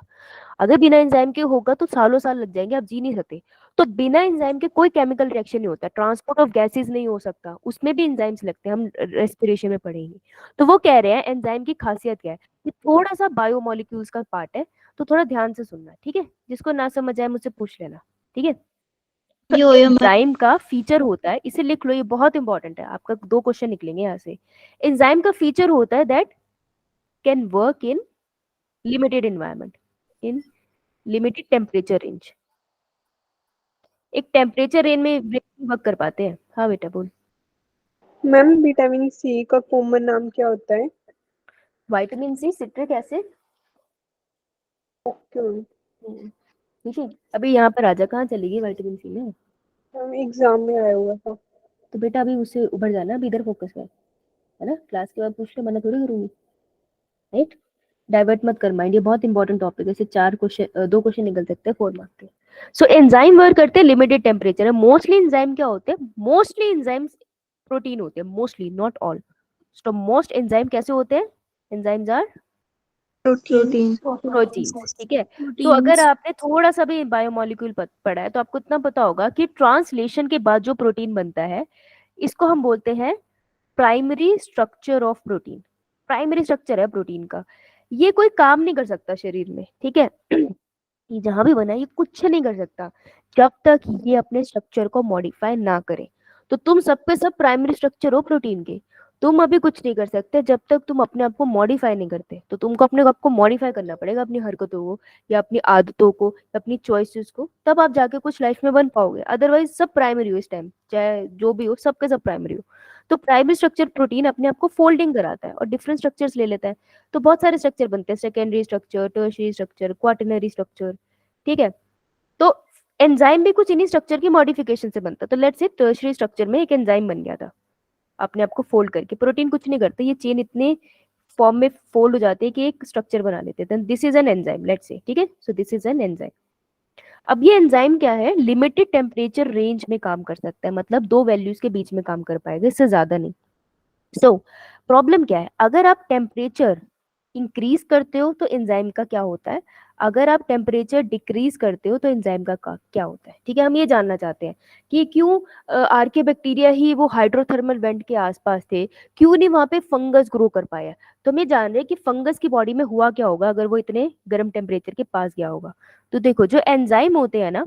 अगर बिना एंजाइम के होगा तो सालों साल लग जाएंगे, आप जी नहीं सकते। तो बिना एंजाइम के कोई केमिकल रिएक्शन नहीं होता। ट्रांसपोर्ट ऑफ गैसेस नहीं हो सकता, उसमें भी एंजाइम्स लगते हैं, हम रेस्पिरेशन में पढ़ेंगे। तो वो कह रहे हैं एंजाइम की खासियत क्या है, ये थोड़ा सा बायोमोलिक्यूल्स का पार्ट है, तो थोड़ा ध्यान से सुनना, ठीक है। जिसको ना समझ आए मुझसे पूछ लेना, ठीक है। तो यो मैम। एंजाइम का फीचर होता है, इसे लिख लो, ये बहुत इंपॉर्टेंट है, आपका 2 क्वेश्चन निकलेंगे यहाँ से। एंजाइम का फीचर होता है that can work in limited environment, in limited temperature range. एक टेम्परेचर रेंज में वर्क कर पाते हैं। हाँ बेटा बोल। मैम विटामिन सी का कॉमन नाम क्या होता है? Vitamin C, citric acid. Okay ठीक है, अभी यहाँ पर आजा, कहाँ चली गई विटामिन सी में? मैम, एग्जाम में आया हुआ था। तो बेटा अभी उससे उभर जाना, अभी इधर फोकस कर, है ना। क्लास के बाद पूछ ले, मना थोड़ी करूंगी, राइट। डाइवर्ट मत कर माइंड, ये बहुत इंपॉर्टेंट टॉपिक है। इससे 4 क्वेश्चन, 2 क्वेश्चन निकल सकते हैं 4 मार्क्स के। सो एंजाइम वर्क करते हैं लिमिटेड टेम्परेचर है। मोस्टली एंजाइम क्या होते हैं? मोस्टली एंजाइम्स प्रोटीन होते हैं, मोस्टली, नॉट ऑल। तो मोस्ट एंजाइम कैसे होते हैं? Enzymes are protein. प्रोटीन, ठीक है। तो अगर आपने थोड़ा सा भी बायोमोलिक्यूल पढ़ा है तो आपको इतना पता होगा कि ट्रांसलेशन के बाद जो प्रोटीन बनता है इसको हम बोलते हैं primary structure of protein. Primary structure है प्रोटीन का, ये कोई काम नहीं कर सकता शरीर में, ठीक है। ये जहां भी बना है ये कुछ नहीं कर सकता जब तक ये अपने स्ट्रक्चर को मॉडिफाई ना करे। तो तुम सब पे सब प्राइमरी स्ट्रक्चर हो प्रोटीन के, तुम अभी कुछ नहीं कर सकते जब तक तुम अपने आप को मॉडिफाई नहीं करते। तो तुमको अपने आप को मॉडिफाई करना पड़ेगा, अपनी हरकतों को या अपनी आदतों को या अपनी चॉइसेस को, तब आप जाके कुछ लाइफ में बन पाओगे। अदरवाइज सब प्राइमरी हो इस टाइम, चाहे जो भी हो, सबके सब प्राइमरी हो। तो प्राइमरी स्ट्रक्चर प्रोटीन अपने आप को फोल्डिंग कराता है और डिफरेंट स्ट्रक्चर्स ले लेता है। तो बहुत सारे स्ट्रक्चर बनते हैं, secondary structure, tertiary structure, quaternary structure, ठीक है। तो एंजाइम भी कुछ इन्हीं स्ट्रक्चर की मॉडिफिकेशन से बनता है। तो लेट्स से टर्शियरी स्ट्रक्चर में एक एंजाइम बन गया था अपने आप को फोल्ड करके। प्रोटीन कुछ नहीं करते, ये चेन इतने फॉर्म में फोल्ड हो जाती है कि एक स्ट्रक्चर बना लेते हैं। This is an enzyme, let's say, ठीक है। So this is an enzyme. अब ये एंजाइम क्या है? लिमिटेड टेम्परेचर रेंज में काम कर सकता है, मतलब 2 वैल्यूज के बीच में काम कर पाएगा, इससे ज्यादा नहीं। सो प्रॉब्लम क्या है? अगर आप टेम्परेचर इंक्रीज करते हो तो एंजाइम का क्या होता है, अगर आप टेम्परेचर डिक्रीज करते हो तो एंजाइम का क्या होता है, ठीक है। हम ये जानना चाहते हैं कि क्यों आर्के बैक्टीरिया ही वो हाइड्रोथर्मल वेंट के आसपास थे, क्यों नहीं वहां पे फंगस ग्रो कर पाया। तो हम ये जान रहे हैं कि फंगस की बॉडी में हुआ क्या होगा अगर वो इतने गर्म टेम्परेचर के पास गया होगा। तो देखो जो एंजाइम होते हैं ना,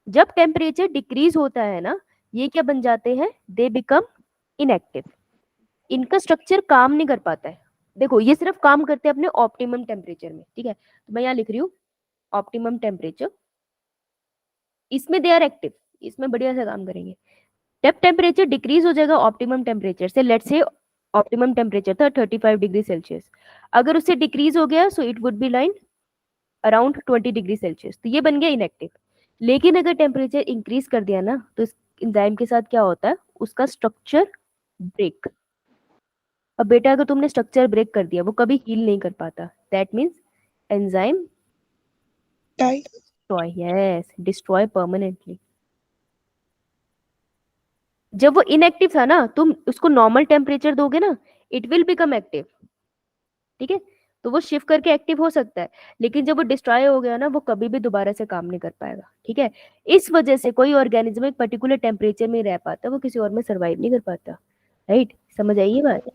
जब टेम्परेचर डिक्रीज होता है ना, ये क्या बन जाते हैं? They become inactive. इनका स्ट्रक्चर काम नहीं कर पाता है। देखो ये सिर्फ काम करते हैं अपने ऑप्टिमम टेम्परेचर में, ठीक है। तो मैं यहाँ लिख रही हूँ ऑप्टिमम टेम्परेचर, इसमें दे आर एक्टिव, इसमें बढ़िया से काम करेंगे। जब टेम्परेचर डिक्रीज हो जाएगा ऑप्टिमम टेम्परेचर से, लेट्स से ऑप्टिमम टेम्परेचर था 35 डिग्री सेल्सियस, अगर उससे डिक्रीज हो गया so it would be line around 20 degree Celsius, तो ये बन गया इनएक्टिव। लेकिन अगर टेम्परेचर इंक्रीज कर दिया ना तो इस एंजाइम के साथ क्या होता है? उसका स्ट्रक्चर ब्रेक। अब बेटा अगर तुमने स्ट्रक्चर ब्रेक कर दिया वो कभी हील नहीं कर पाता, that means enzyme destroy, yes, destroy permanently. जब वो इनएक्टिव था ना, तुम उसको नॉर्मल टेम्परेचर दोगे ना, इट विल बिकम एक्टिव, ठीक है। तो वो शिफ्ट करके एक्टिव हो सकता है, लेकिन जब वो डिस्ट्रॉय हो गया ना, वो कभी भी दोबारा से काम नहीं कर पाएगा, ठीक है। इस वजह से कोई ऑर्गेनिज्म एक पर्टिकुलर टेम्परेचर में रह पाता, वो किसी और में सर्वाइव नहीं कर पाता, राइट। समझ आई ये बात?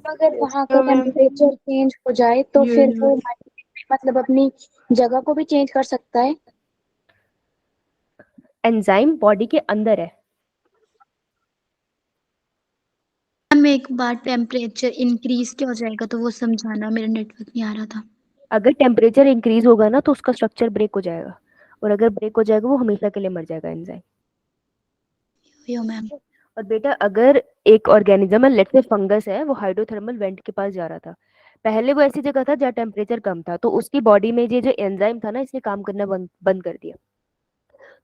अगर वहाँ का हाँ मैम। टेम्परेचर चेंज हो जाए तो ये फिर वो मतलब अपनी जगह को भी चेंज कर सकता है। एंजाइम बॉडी के अंदर है। मैम एक बार टेम्परेचर इंक्रीज क्या हो जाएगा तो वो समझाना, मेरा नेटवर्क नहीं आ रहा था। अगर टेम्परेचर इंक्रीज होगा ना, तो उसका स्ट्रक्चर ब्रेक हो जाएगा, और अगर ब्रेक हो जाएगा, वो हमेशा के लिए मर जाएगा एंजाइम। यो मैम। और बेटा, अगर एक ऑर्गेनिज्म है, लेट्स से फंगस है, वो हाइड्रोथर्मल वेंट के पास जा रहा था, पहले वो ऐसी जगह था जहाँ टेम्परेचर कम था, तो उसकी बॉडी में ये जो एंजाइम था ना, इसने काम करना बंद कर दिया।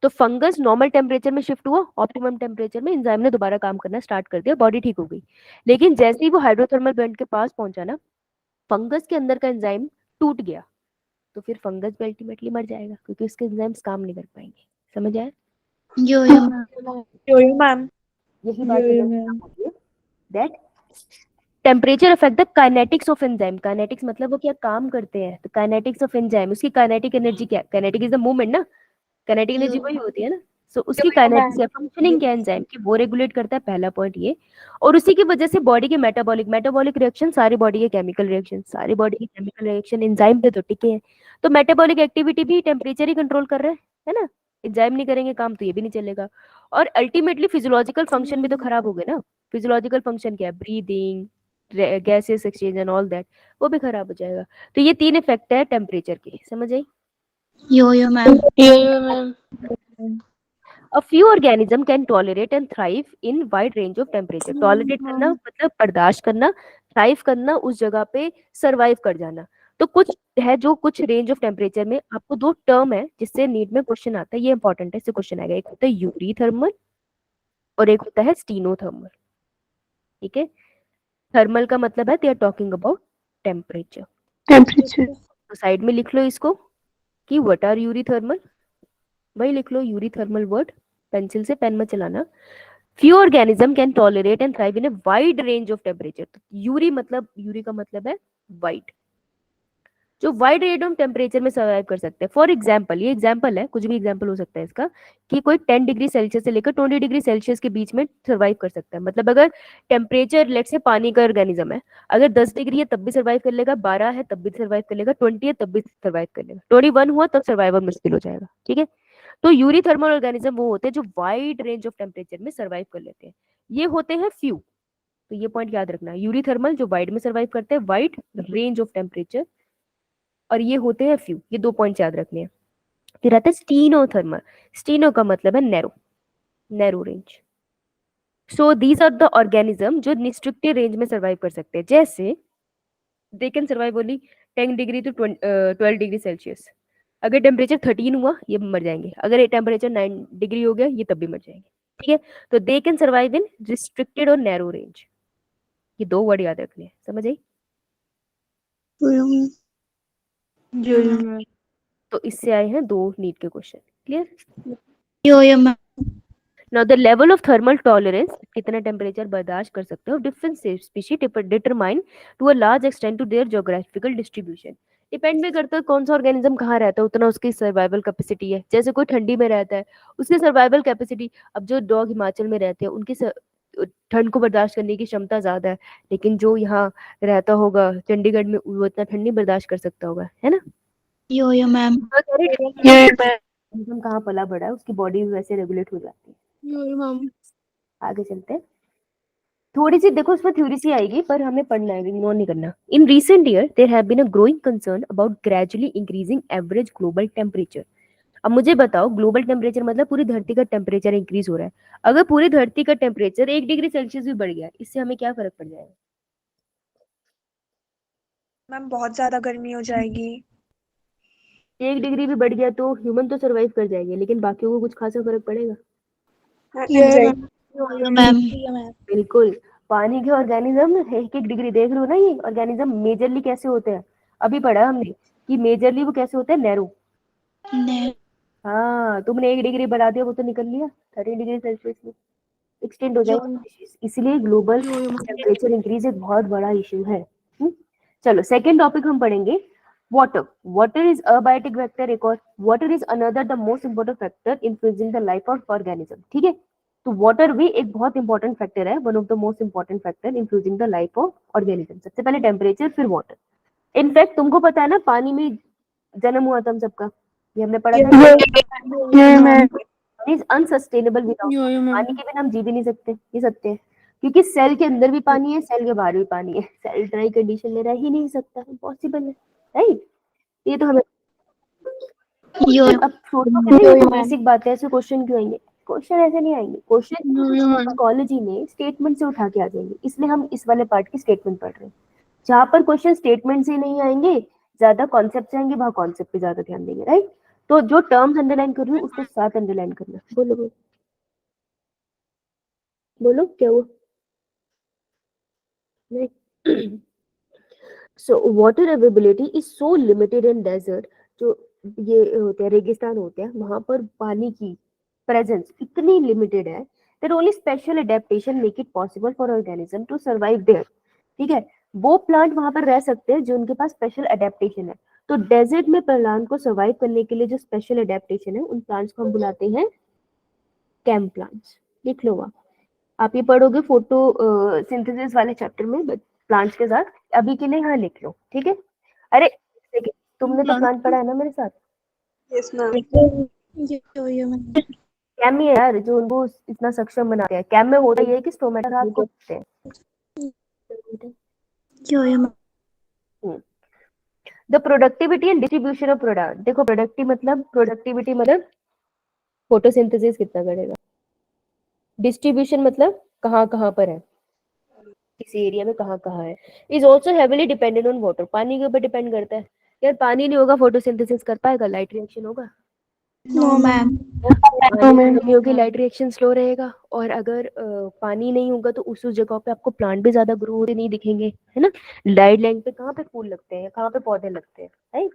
तो फंगस नॉर्मल टेम्परेचर में शिफ्ट हुआ, ऑप्टिमम टेम्परेचर में एंजाइम ने दोबारा काम करना स्टार्ट कर दिया, बॉडी ठीक हो गई। लेकिन जैसे ही वो हाइड्रोथर्मल वेंट के पास पहुंचा ना, फंगस के अंदर का एंजाइम टूट गया, तो फिर फंगस भी अल्टीमेटली मर जाएगा, क्योंकि उसके एंजाइम्स काम नहीं कर पाएंगे। समझ आया? यो मैम। मैम। यही बात है that temperature affect the kinetics of enzyme. Kinetics मतलब वो क्या काम करते हैं, तो काइनेटिक्स ऑफ एंजाइम, उसकी काइनेटिक एनर्जी क्या है? काइनेटिक इज द मूवमेंट ना, काइनेटिक एनर्जी वही होती है ना। सो उसकी काइनेटिक्स या फंक्शनिंग क्या एंजाइम की, वो रेगुलेट करता है, पहला पॉइंट ये। और उसी की वजह से बॉडी के मेटाबॉलिक रिएक्शन, सारी बॉडी के केमिकल रिएक्शन, सारी बॉडी के केमिकल रिएक्शन एंजाइम पे तो टिके हैं। तो मेटाबॉलिक एक्टिविटी भी टेम्परेचर ही कंट्रोल कर रहा है ना। एंजाइम नहीं करेंगे काम, तो ये भी नहीं चलेगा। और अल्टीमेटली फिजियोलॉजिकल फंक्शन भी तो खराब हो गए ना। फिजियोलॉजिकल फंक्शन क्या है? Breathing, gases exchange and all that, वो भी खराब हो जाएगा। तो ये 3 इफेक्ट है टेम्परेचर के, समझ आई? Yo ma'am. Ma'am. A few organism can tolerate and thrive in wide range of temperature. Tolerate करना मतलब बर्दाश्त करना, thrive करना उस जगह पे survive कर जाना। तो कुछ है जो कुछ रेंज ऑफ टेम्परेचर में, आपको 2 टर्म है जिससे नीट में क्वेश्चन आता है, ये इंपॉर्टेंट है, इससे क्वेश्चन आएगा। एक होता है यूरीथर्मल और एक होता है स्टीनोथर्मल, ठीक है। थर्मल का मतलब है they are talking about temperature. Temperature. तो साइड में लिख लो इसको कि व्हाट आर यूरीथर्मल, वही लिख लो यूरीथर्मल वर्ड, पेंसिल से पेन में चलाना। Few organism can tolerate and thrive in a wide range of temperature. तो यूरी का मतलब है वाइड, जो वाइड रेंज ऑफ टेम्परेचर में सर्वाइव कर सकते हैं। फॉर एग्जाम्पल, ये एग्जाम्पल है, कुछ भी एग्जाम्पल हो सकता है इसका, कि कोई 10 डिग्री सेल्सियस से लेकर 20 डिग्री सेल्सियस के बीच में सर्वाइव कर सकता है। मतलब अगर टेम्परेचर लेट से पानी का ऑर्गेनिज्म है, अगर 10 डिग्री है तब भी सर्वाइव कर लेगा, 12 है तब भी सर्वाइव कर लेगा, 20 है तब भी सर्वाइव कर लेगा, 21 हुआ तब सर्वाइवल मुश्किल हो जाएगा, ठीक है। तो यूरीथर्मल ऑर्गेनिज्म वो होते हैं जो वाइड रेंज ऑफ टेम्परेचर में सर्वाइव कर लेते हैं, ये होते हैं फ्यू। तो ये पॉइंट याद रखना, यूरीथर्मल जो वाइड में सर्वाइव करते हैं, वाइड रेंज ऑफ टेम्परेचर, और ये होते हैं फ्यू। ये 2 पॉइंट्स याद रखने हैं। फिर आता है स्टीनोथर्मल। स्टीनो का मतलब है narrow, narrow range. So these are the organism जो रिस्ट्रिक्टेड रेंज में सर्वाइव कर सकते हैं, जैसे they can survive only 10 degree to 12 degree Celsius. अगर टेम्परेचर 13 हुआ ये मर जाएंगे, अगर ये टेम्परेचर 9 डिग्री हो गया ये तब भी मर जाएंगे, ठीक है। तो दे कैन सर्वाइव इन रिस्ट्रिक्टेड और नैरो रेंज, ये 2 वर्ड याद रखने हैं, समझ आई? तो इससे आए हैं 2 नीट के question, clear? Yo ma'am. Now the level of thermal tolerance, कितना टेम्परेचर बर्दाश्त कर सकते हो, different species determine to a large extent to their geographical distribution. Depend भी करता है कौन सा ऑर्गेनिज्म कहाँ रहता है, उतना उसकी सर्वाइवल कैपेसिटी है। जैसे कोई ठंडी में रहता है, उसकी सर्वाइवल कैपेसिटी, अब जो डॉग हिमाचल में रहते हैं उनकी ठंड को बर्दाश्त करने की क्षमता ज्यादा है, लेकिन जो यहाँ रहता होगा चंडीगढ़ में, वो इतना ठंड नहीं बर्दाश्त कर सकता होगा, है ना। यो मैम। ऑर्गेनिज्म कहाँ पला बड़ा है, उसकी बॉडी वैसे रेगुलेट हो जाती है। आगे चलते हैं। थोड़ी सी देखो उसमें थ्योरी सी आएगी, पर हमें पढ़ना है, इग्नोर नहीं करना। In recent year there have been a growing concern about gradually increasing average global temperature. अब मुझे बताओ, ग्लोबल टेम्परेचर मतलब पूरी धरती का टेम्परेचर इंक्रीज हो रहा है। अगर पूरी धरती का टेम्परेचर 1 डिग्री सेल्सियस भी बढ़ गया, इससे हमें क्या फर्क पड़ जाएगा? मैम बहुत ज्यादा गर्मी हो जाएगी। 1 डिग्री भी बढ़ गया तो ह्यूमन तो सर्वाइव कर जाएंगे, लेकिन बाकियों को कुछ खासा फर्क पड़ेगा? यो मैम। बिल्कुल। पानी के ऑर्गेनिज्म 1-1 डिग्री, देख लो ना ये ऑर्गेनिज्म मेजरली कैसे होते हैं। अभी पढ़ा हमने कि मेजरली वो कैसे होते हैं, नैरो। हाँ, तुमने 1 डिग्री बढ़ा दिया, वो तो निकल लिया 30 डिग्री सेल्सियस में। एक्सटेंड हो जाएंगे species। इसलिए ग्लोबल टेम्परेचर इंक्रीज एक बहुत बड़ा इशू है। चलो सेकेंड टॉपिक हम पढ़ेंगे water. Water is abiotic vector, एक और water is another the most important factor influencing the life of organism. ठीक है, तो वाटर भी एक बहुत इंपॉर्टेंट फैक्टर है, one of the most important factor influencing the life of organism. सबसे पहले टेम्परेचर, फिर वाटर। इनफैक्ट तुमको पता है ना पानी में जन्म हुआ था हम सबका, ये हमने पढ़ा था। इज अनसस्टेनेबल विदाउट, पानी के बिना हम जी भी नहीं सकते, ये सत्य है। क्योंकि सेल के अंदर भी पानी है, सेल के बाहर भी पानी है, सेल ड्राई कंडीशन में रह ही नहीं सकता, इम्पॉसिबल है, राइट। ये तो हमें अब बेसिक बात है, ऐसे क्वेश्चन क्यों आएंगे? क्वेश्चन ऐसे नहीं आएंगे, क्वेश्चन साइकोलॉजी में स्टेटमेंट से उठा के आ जाएंगे, इसलिए हम इस वाले पार्ट की स्टेटमेंट पढ़ रहे हैं। जहां पर क्वेश्चन स्टेटमेंट से नहीं आएंगे, ज्यादा कॉन्सेप्ट से आएंगे, वहां कॉन्सेप्ट पे ज्यादा ध्यान देंगे, राइट। तो जो टर्म्स अंडरलाइन कर रही हूँ उसको साथ अंडरलाइन करना। बोलो बोलो बोलो क्या हुआ? नहीं। So water availability is so limited in desert, जो ये होते हैं रेगिस्तान होते हैं, वहां पर पानी की प्रेजेंस इतनी लिमिटेड है that only special adaptation make it possible for organism to survive there। ठीक है, वो प्लांट वहां पर रह सकते हैं जो उनके पास स्पेशल अडेप्टेशन है। तो डेजर्ट में प्लांट को सर्वाइव करने के लिए जो स्पेशल अडेप्टेशन है, उन प्लांट्स को हम बुलाते हैं कैम प्लांट्स। लिख लो वहाँ, आप ये पढ़ोगे फोटो सिंथेसिस वाले चैप्टर में प्लांट्स के साथ, अभी के लिए हाँ लिख लो, ठीक है। अरे तुमने तो प्लांट पढ़ा है ना मेरे साथ? Yes ma'am. कैम ही है यार जो उनको इतना सक्षम बनाते हैं। कैम में होता ये है कि स्टोमेटा रात को होते हैं। The productivity and distribution of product. देखो प्रोडक्टिविटी मतलब फोटोसिंथेसिस कितना करेगा, डिस्ट्रीब्यूशन मतलब कहाँ कहाँ पर है, किसी एरिया में कहाँ कहाँ है। Is also heavily dependent on water, पानी के ऊपर डिपेंड करता है। यार पानी नहीं होगा फोटोसिंथेसिस कर पाएगा, लाइट रिएक्शन होगा? No ma'am. पानी होगी, लाइट रिएक्शन स्लो रहेगा। और अगर पानी नहीं होगा तो उस जगह पे आपको प्लांट भी ज्यादा ग्रो होते नहीं दिखेंगे, है ना। लाइट लाइन पे कहाँ पे फूल लगते हैं, कहाँ पे पौधे लगते हैं, राइट।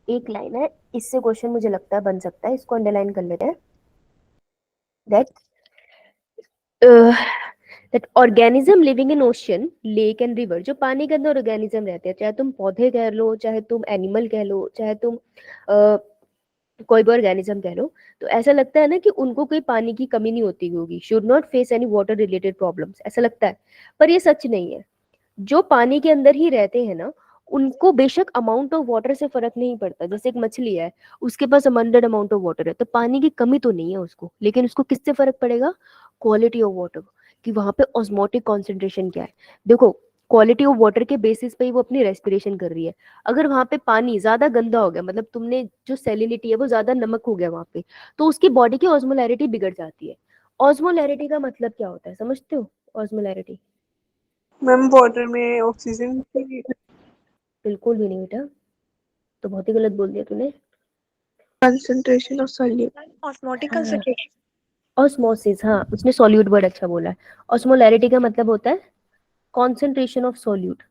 एक लाइन है, इससे क्वेश्चन मुझे लगता है बन सकता है, इसको अंडरलाइन कर लेते हैं। that organism living in ocean, lake and river, जो पानी के अंदर ऑर्गेनिज्म रहते हैं, चाहे तुम पौधे कह लो, चाहे तुम एनिमल कह लो, चाहे तुम कोई भी ऑर्गेनिज्म कह लो, तो ऐसा लगता है ना कि उनको कोई पानी की कमी नहीं होती होगी, should not face any water related problems, ऐसा लगता है। पर ये सच नहीं है। जो पानी के अंदर ही रहते हैं ना, उनको बेशक अमाउंट ऑफ वाटर से फर्क नहीं पड़ता। जैसे एक मछली है, उसके पास अमंडेड अमाउंट ऑफ वाटर है, तो पानी की कमी तो नहीं है उसको, लेकिन उसको किससे फर्क पड़ेगा? क्वालिटी ऑफ वाटर, कि वहां पे ऑस्मोटिक कॉन्सेंट्रेशन क्या है। देखो क्वालिटी ऑफ वाटर के बेसिस पे ही वो अपनी रेस्पिरेशन कर रही है। अगर वहां पे पानी ज्यादा गंदा हो गया, मतलब तुमने जो सैलिनिटी है वो ज्यादा नमक हो गया वहां पे, तो उसकी बॉडी की ऑस्मोलैरिटी बिगड़ जाती है। ऑस्मोलैरिटी का मतलब क्या होता है, समझते हो? ऑस्मोलैरिटी मैम वाटर में ऑक्सीजन की बिल्कुल भी नहीं बेटा, तो बहुत ही गलत बोल दिया तूने। Concentration of solute, osmotic concentration, osmosis, हाँ उसने सॉल्यूट वर्ड अच्छा बोला है। ऑस्मोलैरिटी का मतलब होता है कॉन्सेंट्रेशन ऑफ सॉल्यूट।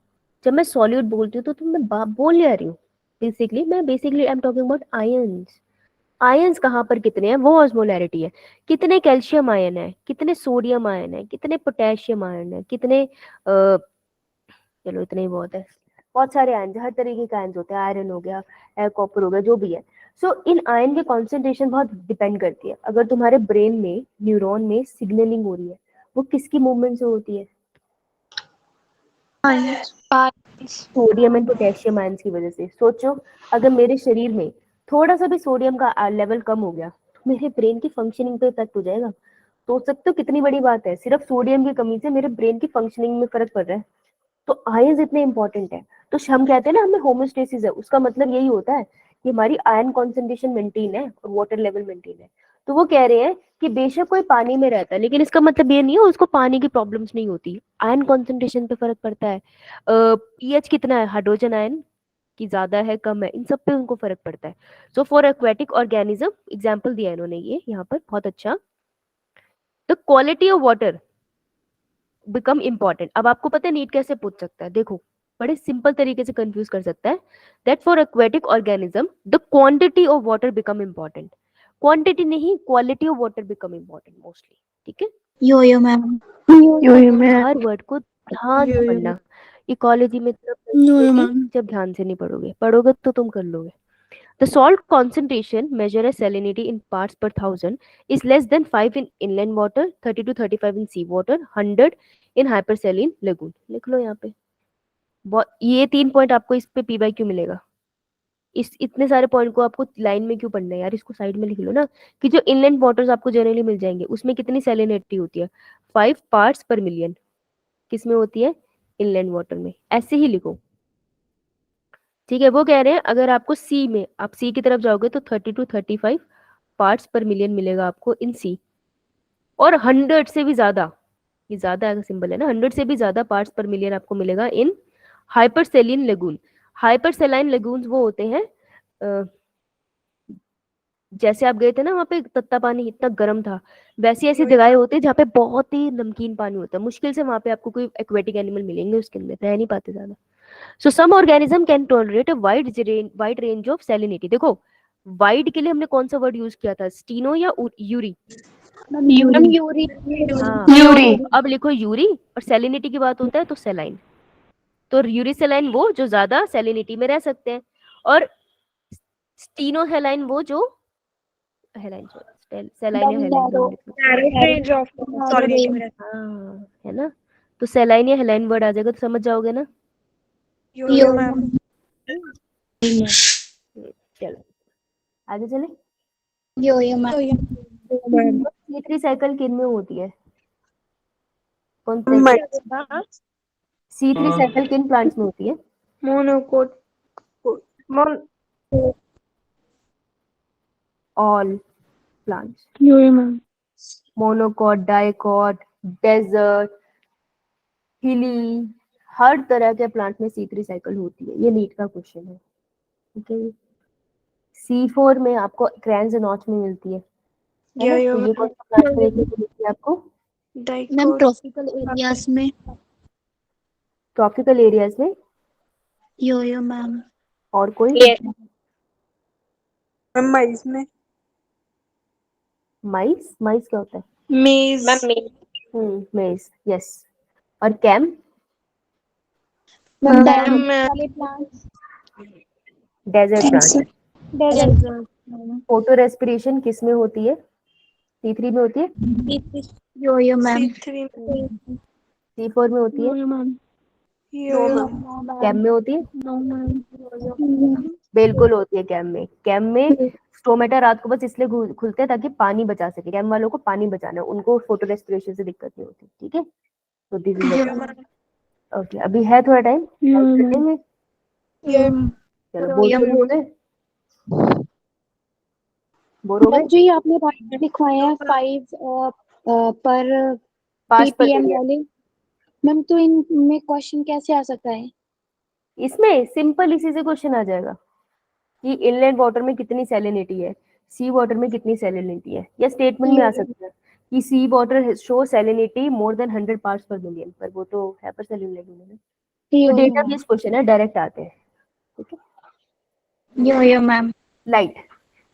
जब मैं सॉल्यूट बोलती हूँ तो मैं बोल नहीं रही हूँ, basically I am talking about ions. Ions कहाँ पर कितने हैं वो ऑस्मोलैरिटी है। कितने कैल्शियम आयन है, कितने सोडियम आयन है, कितने पोटेशियम आयन है, कितने चलो इतने ही बहुत है। बहुत सारे आयन, हर तरीके के आयन होते हैं, आयरन हो गया, कॉपर हो गया, जो भी है। सो इन आयन के कॉन्सेंट्रेशन बहुत डिपेंड करती है। अगर तुम्हारे ब्रेन में न्यूरॉन में सिग्नलिंग हो रही है, वो किसकी मूवमेंट से होती है? सोडियम एंड पोटेशियम आयंस की वजह से। सोचो अगर मेरे शरीर में थोड़ा सा भी सोडियम का लेवल कम हो गया तो मेरे ब्रेन की फंक्शनिंग पे इफेक्ट हो जाएगा। सोच सकते हो कितनी बड़ी बात है, सिर्फ सोडियम की कमी से मेरे ब्रेन की फंक्शनिंग में फर्क पड़ रहा है। तो आयंस इतने इंपॉर्टेंट है। तो हम कहते हैं ना हमें होमोस्टेसिस है, उसका मतलब यही होता है कि हमारी आयन कॉन्सेंट्रेशन मेंटेन है और वाटर लेवल मेंटेन है। तो वो कह रहे हैं कि बेशक कोई पानी में रहता है, लेकिन इसका मतलब ये नहीं है उसको पानी की प्रॉब्लम्स नहीं होती। आयन कॉन्सेंट्रेशन पे फर्क पड़ता है, पीएच कितना है, हाइड्रोजन आयन की ज्यादा है कम है, इन सब पे उनको फर्क पड़ता है। So for aquatic organism, example दिया इन्होंने ये यहाँ पर बहुत अच्छा। The quality of water become important. अब आपको पता है नीट कैसे पूछ सकता है, देखो बड़े सिंपल तरीके से कंफ्यूज कर सकता है। That for aquatic organism the quantity of water become important. Quantity नहीं, quality of water become important mostly, ठीक है। Yo ma'am. यो मैं हर वर्ड को ध्यान से यो पढ़ना। इकोलॉजी में तब यो पढ़ोगे मैम। जब ध्यान से नहीं पढ़ोगे, पढ़ोगे तो तुम कर लोगे। The salt concentration measured as salinity in parts per thousand is less than 5 in inland water, 30 to 35 in sea water, 100 in hypersaline lagoon। लिख लो यहाँ पे। ये 3 पॉइंट आपको इस पे पी बाई क्यू मिलेगा। इस इतने सारे पॉइंट को आपको लाइन में क्यों पढ़ना है यार, इसको साइड में लिख लो ना, कि जो इनलैंड वाटर्स आपको जनरली मिल जाएंगे उसमें कितनी सैलिनिटी होती है, 5 पार्ट्स पर मिलियन। किस में होती है, इनलैंड वाटर में, ऐसे ही लिखो, ठीक है। वो कह रहे हैं अगर आपको सी में, आप सी की तरफ जाओगे तो 30 to 35 पार्ट्स पर मिलियन मिलेगा आपको इन सी, और 100 से भी ज्यादा, ये ज्यादा का सिंबल है ना, 100 से भी ज्यादा पार्ट्स पर मिलियन आपको मिलेगा इन हाइपरसेलिन लेगून। हाइपरसेलाइन लेगून्स वो होते हैं जैसे आप गए थे ना वहां पे तत्ता पानी इतना गर्म था, वैसी ऐसी जगह होती है जहाँ पे बहुत ही नमकीन पानी होता है, मुश्किल से वहां पे आपको कोई एक्वेटिक एनिमल मिलेंगे, उसके अंदर रह नहीं पाते ज्यादा। So some organism can tolerate a wide range of salinity. देखो वाइड के लिए हमने कौन सा वर्ड यूज किया था, स्टीनो या यूरी? यूरी। हाँ, यूरी अब लिखो यूरी, और सैलिनिटी की बात होता है तो सेलाइन। तो यूरी सेलाइन वो जो ज्यादा सैलिनिटी में रह सकते हैं, और स्टीनो हेलाइन वो जो हेलाइन सेलाइन या हेलाइन दोनों लिख लो। नैरो रेंज ऑफ सॉलिडिटी में हाँ है ना, तो सेलाइन या हेलाइन वर्ड आ जाएगा तो समझ जाओगे ना। यो मैम चलो आगे चले। यो मैम। C3 साइकिल किन में होती है, कौन से C3 साइकिल किन प्लांट्स में होती है? मोनोकोट ऑल प्लांट्स, यो मैम। मोनोकॉट, डाइकॉट, डेजर्ट, हिली, हर तरह के प्लांट में C3 साइकिल होती है। ये नीट का क्वेश्चन है, ठीक है। C4 में आपको क्रैंस नॉच में मिलती है ना? तो ये कौन सा प्लांट में देखने को मिलती है आपको? मैम ट्रॉपिकल एरियाज में। ट्रॉपिकल एरियाज में। यो मैम। और कोई? माइस में माइस, माइस क्या होता है? मेज मेज, यस। और CAM? Desert plant. Photo respiration किस में होती है? C3 में होती है, यो मैम। C4 में होती है, कैम में होती है, बिल्कुल होती है कैम में। कैम में स्टोमेटा रात को बस इसलिए खुलते हैं ताकि पानी बचा सके, कैम वालों को पानी बचाना है, उनको फोटो रेस्पिरेशन से दिक्कत नहीं होती, ठीक है। तो दिस इज ओके। अभी है थोड़ा टाइम, चलो बोर हो गए? जो ये आपने लिखवाया है 5 पर पास पर ppm मिलियन। वाले मैम, तो इनमें क्वेश्चन कैसे आ सकता है? इसमें सिंपल इसी से क्वेश्चन आ जाएगा कि इनलैंड वाटर में कितनी सैलिनिटी है, सी वाटर में कितनी सैलिनिटी है, या स्टेटमेंट में आ सकता है कि sea water show salinity more than 100 parts per million, पर वो तो हाइपर सैलिनिटी है। तो डेटा बेस्ड क्वेश्चन है, डायरेक्ट आते हैं, ठीक है। Yo ma'am. Light.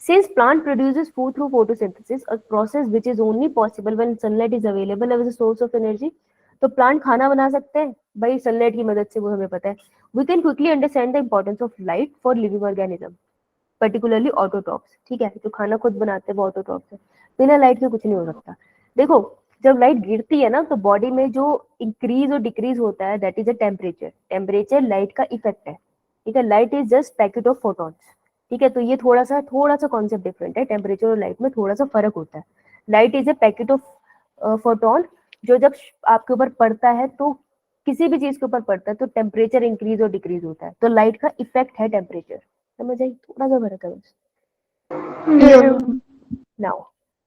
Since plant produces food through photosynthesis, a process which is only possible when sunlight is available as a source of energy, तो प्लांट खाना बना सकते हैं भाई सनलाइट की मदद से, वो हमें पता है। We can quickly understand the importance of light for living organism, particularly autotrophs, ठीक है। जो खाना खुद बनाते हैं वो ऑटोट्रॉफ्स है, बिना लाइट के कुछ नहीं हो सकता। देखो जब लाइट गिरती है ना तो बॉडी में जो इंक्रीज और डिक्रीज होता है that is a temperature. Temperature light का इफेक्ट है, ठीक है। Light is just packet of photons, ठीक है। तो ये थोड़ा सा कॉन्सेप्ट डिफरेंट है, टेम्परेचर और लाइट में थोड़ा सा फर्क होता है। Light is a packet of photon, जो जब आपके ऊपर पड़ता है तो किसी भी चीज के ऊपर पड़ता है तो टेम्परेचर इंक्रीज और डिक्रीज होता है, तो लाइट का इफेक्ट है टेम्परेचर, समझ आई? थोड़ा सा फर्क है बस। Now,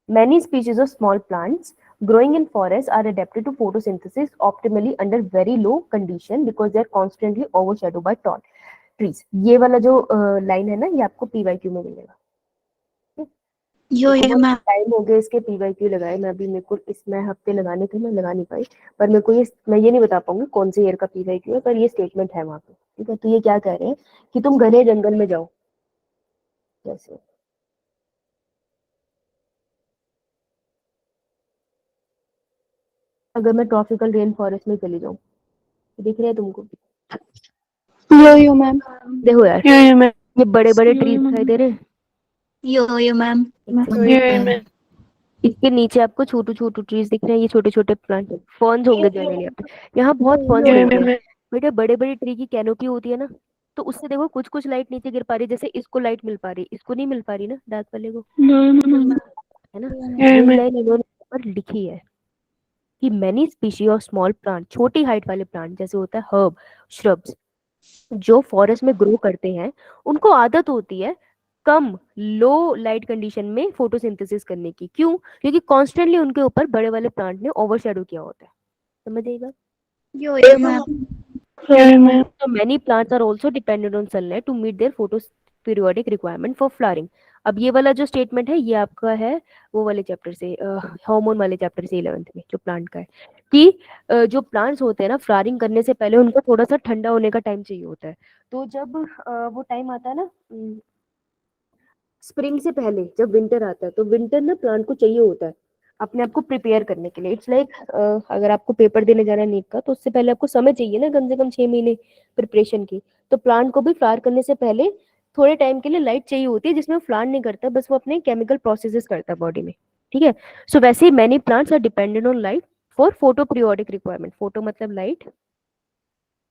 many species of small plants growing in forests are adapted to photosynthesis optimally under very low condition because they are constantly overshadowed by tall trees. ये वाला जो लाइन है ना ये आपको PYQ में मिलेगा। यो मैम। टाइम हो गया इसके PYQ लगाए, मैं अभी मेरे को इसमें हफ्ते लगाने थे, मैं लगा नहीं पाई, पर मेरे को मैं ये नहीं बता पाऊंगी कौन से ईयर का PYQ है, पर ये स्टेटमेंट है वहां पे, ठीक है। तो ये क्या कह रहे हैं कि तुम घने जंगल में जाओ, जैसे अगर मैं ट्रॉपिकल रेन फॉरेस्ट में चली जाऊँ, दिख रहा है तुमको? यो मैम। देखो यार, ये मैं ये बड़े बड़े ट्रीज दिखाई दे रहे हैं, यो मैम। ये मैं इसके नीचे आपको छोटे छोटे ट्रीज दिख रहे हैं, ये छोटे छोटे प्लांट फर्न्स होंगे जनरली आप, यहाँ बहुत फर्न्स ये मिलते हैं मैं बेटा। बड़े बड़े ट्री की कैनोपी होती है ना, तो उससे देखो कुछ कुछ लाइट नीचे गिर पा रही है, जैसे इसको लाइट मिल पा रही, इसको नहीं मिल पा रही ना, डार्क वाले को, है ना। ये यही मैं लाइन इन्होंने ऊपर लिखी है कि many species of small plant, छोटी हाइट वाले प्लांट जैसे होता है हर्ब, श्रब्स, जो फॉरेस्ट में ग्रो करते हैं, उनको आदत होती है कम लो लाइट कंडीशन में फोटोसिंथेसिस करने की। क्यों? क्योंकि कॉन्स्टेंटली उनके ऊपर बड़े वाले प्लांट ने ओवरशैडो किया होता है। समझ आएगा? यो मैम। ये मैं So many plants are also dependent on sunlight to meet their photoperiodic requirement for flowering. अब ये वाला जो स्टेटमेंट है ये आपका है वो वाले चैप्टर से, हार्मोन वाले चैप्टर से 11th में, जो प्लांट का है कि जो प्लांट्स होते हैं ना, फ्लावरिंग करने से पहले उनको थोड़ा सा ठंडा होने का टाइम चाहिए होता है। तो जब वो टाइम आता है ना, स्प्रिंग से पहले जब विंटर आता है, तो विंटर ना प्लांट को चाहिए होता है अपने आप को प्रिपेयर करने के लिए। इट्स लाइक अगर आपको पेपर देने जाना है नीट का, तो उससे पहले आपको समय चाहिए ना, कम से कम 6 महीने प्रिपरेशन की। तो प्लांट को भी फ्लावर करने से पहले थोड़े टाइम के लिए लाइट चाहिए होती है, जिसमें वो फ्लावर नहीं करता, बस वो अपने केमिकल प्रोसेसेस करता है बॉडी में। ठीक है। सो वैसे ही many plants are dependent on light for photo periodic requirement. Photo मतलब लाइट,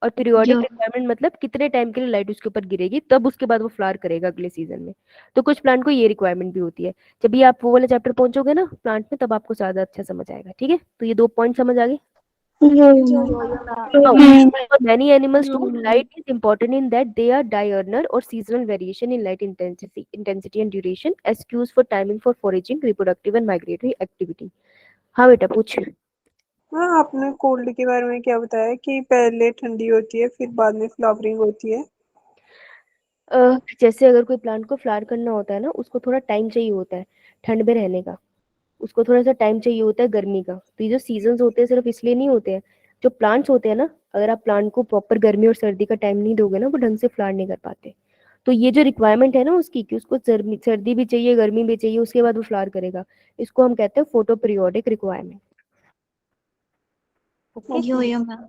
और पीरियोडिक यो रिक्वायरमेंट मतलब कितने टाइम के लिए लाइट उसके ऊपर गिरेगी, तब उसके बाद वो फ्लावर करेगा अगले सीजन में। तो कुछ प्लांट को ये रिक्वायरमेंट भी होती है। जब भी आप वो वाले चैप्टर पहुंचोगे ना प्लांट में, तब आपको ज्यादा अच्छा समझ आएगा। ठीक है, तो ये 2 पॉइंट समझ आ गए। Now, for many animals too, light is important in that they are diurnal or seasonal variation in light intensity and duration as cues for timing for foraging, reproductive and migratory activity. हाँ बेटा पूछ। हाँ, आपने cold के बारे में क्या बताया कि पहले ठंडी होती है फिर बाद में फ्लावरिंग होती है। जैसे अगर कोई प्लांट को फ्लावर करना होता है ना, उसको थोड़ा टाइम चाहिए होता है ठंड में रहने का, उसको थोड़ा सा टाइम चाहिए होता है गर्मी का। तो ये जो सीजन्स होते हैं सिर्फ इसलिए नहीं होते हैं, जो प्लांट्स होते हैं ना, अगर आप प्लांट को प्रॉपर गर्मी और सर्दी का टाइम नहीं दोगे ना, वो ढंग से फ्लावर नहीं कर पाते। तो ये जो रिक्वायरमेंट है ना उसकी, कि उसको सर्दी भी चाहिए गर्मी भी चाहिए, उसके बाद वो फ्लावर करेगा, इसको हम कहते हैं photo periodic requirement. Okay. Yo ma'am.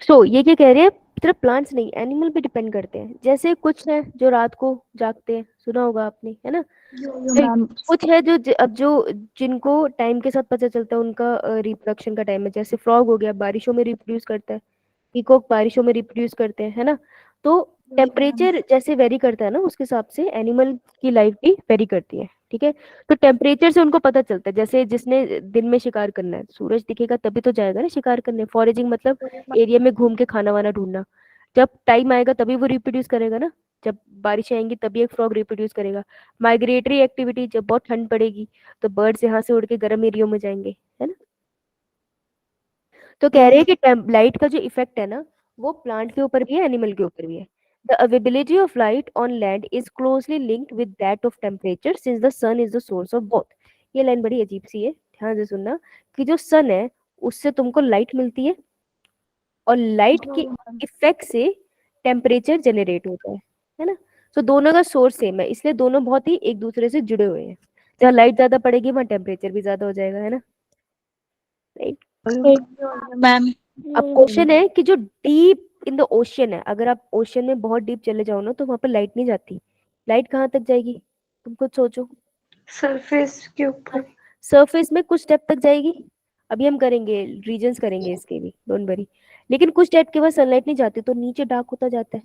सो ये क्या कह रहे हैं, सिर्फ प्लांट्स नहीं एनिमल भी डिपेंड करते हैं। जैसे कुछ है जो रात को जागते हैं, सुना होगा आपने, है ना। यो भाई, मैम। कुछ है जो अब जो जिनको टाइम के साथ पता चलता है उनका रिप्रोडक्शन का टाइम है। जैसे फ्रॉग हो गया, बारिशों में रिप्रोड्यूस करता है, पीकॉक बारिशों में रिप्रोड्यूस करते हैं, है ना। तो टेम्परेचर जैसे वेरी करता है ना, उसके हिसाब से एनिमल की लाइफ भी वेरी करती है। ठीक है। तो टेम्परेचर से उनको पता चलता है। जैसे जिसने दिन में शिकार करना है, सूरज दिखेगा तभी तो जाएगा ना शिकार करने। फॉरेजिंग मतलब एरिया में घूम के खाना वाना ढूंढना। जब टाइम आएगा तभी वो रिप्रोड्यूस करेगा ना, जब बारिश आएंगी तभी एक फ्रॉग रिप्रोड्यूस करेगा। माइग्रेटरी एक्टिविटी, जब बहुत ठंड पड़ेगी तो बर्ड्स यहाँ से उड़ के गर्म एरियो में जाएंगे, है ना। तो कह रहे हैं कि लाइट का जो इफेक्ट है ना, वो प्लांट के ऊपर भी है, एनिमल के ऊपर भी है। The availability of light on land is closely linked with that of temperature since the sun is the source of both. ये लाइन बड़ी अजीब सी है, ध्यान से सुनना, कि जो सन है उससे तुमको लाइट मिलती है, और लाइट के इफेक्ट से टेम्परेचर जनरेट होता है ना। तो दोनों का सोर्स सेम है, इसलिए दोनों बहुत ही एक दूसरे से जुड़े हुए हैं। जहाँ लाइट ज्यादा पड़ेगी वहाँ टेम्परेचर भी ज्यादा हो जाएगा, है ना। राइट। मैम। अब क्वेश्चन है कि जो डीप इन द ओशियन है, अगर आप ओशियन में बहुत डीप चले जाओ ना, तो वहां पर लाइट नहीं जाती। लाइट कहाँ तक जाएगी, तुम खुद सोचो। सरफेस के ऊपर। सरफेस में कुछ डेप्थ तक जाएगी। अभी हम करेंगे, रीजंस करेंगे इसके भी, डोंट वरी। लेकिन कुछ डेप्थ के बाद सनलाइट नहीं जाती, तो नीचे डार्क होता जाता है।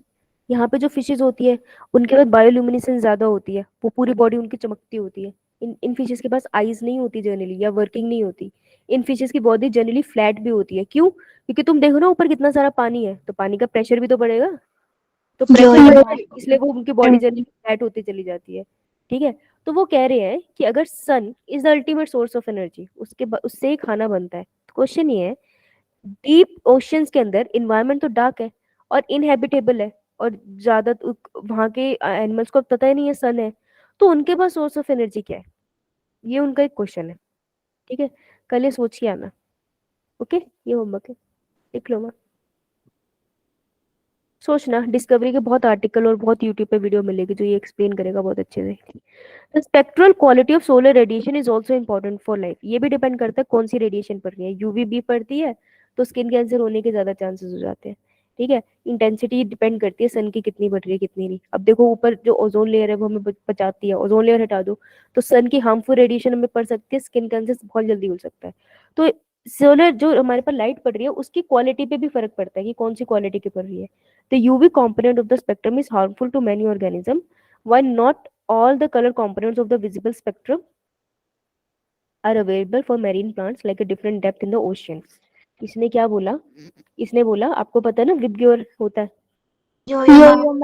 यहाँ पे जो फिशेज होती है उनके पास बायोल्यूमिनेसेंस ज्यादा होती है, वो पूरी बॉडी उनकी चमकती होती है। इन फिशेज के पास आईज नहीं होती जनरली, या वर्किंग नहीं होती। इन फिशेज की बॉडी जनरली फ्लैट भी होती है। क्यों? क्योंकि तुम देखो ना ऊपर कितना सारा पानी है, तो पानी का प्रेशर भी तो बढ़ेगा। तो यो प्रेशर बढ़ता है, मैम। इसलिए वो उनकी बॉडी जनरली फ्लैट होती चली जाती है। ठीक है। तो वो कह रहे हैं कि अगर sun is the ultimate source of energy, उससे ही खाना बनता है। क्वेश्चन ये है, डीप ओशियंस के अंदर इन्वायरमेंट तो डार्क है और इनहेबिटेबल है, और ज्यादा वहां के एनिमल्स को पता ही नहीं है सन है, तो उनके पास सोर्स ऑफ एनर्जी क्या है? ये उनका एक क्वेश्चन है। ठीक है, कल ये सोच के आना। ओके, ये होमवर्क है, लिख लो। सोचना, डिस्कवरी के बहुत आर्टिकल और बहुत यूट्यूब पे वीडियो मिलेगी जो ये एक्सप्लेन करेगा बहुत अच्छे से। The spectral quality of solar radiation is also important for life. ये भी डिपेंड करता है कौन सी रेडिएशन पड़ रही है। यूवीबी पड़ती है तो स्किन कैंसर होने के ज्यादा चांसेस हो जाते हैं। ठीक है, इंटेंसिटी डिपेंड करती है सन की कितनी बढ़ रही है कितनी नहीं। अब देखो ऊपर जो ओजोन लेयर है वो हमें बचाती है, ओजोन लेयर हटा दो तो सन की हार्मफुल रेडिएशन हमें पड़ सकती है, स्किन कैंसर बहुत जल्दी हो सकता है। तो सोलर जो हमारे पास लाइट पड़ रही है उसकी क्वालिटी पे भी फर्क पड़ता है कि कौन सी क्वालिटी की पड़ रही है। The UV component of the spectrum is harmful to many organisms, while not all the color components of the visible spectrum are available for marine plants like a different depth in the ocean. इसने क्या बोला? इसने बोला आपको पता है ना VIBGYOR होता है, यो मैम वो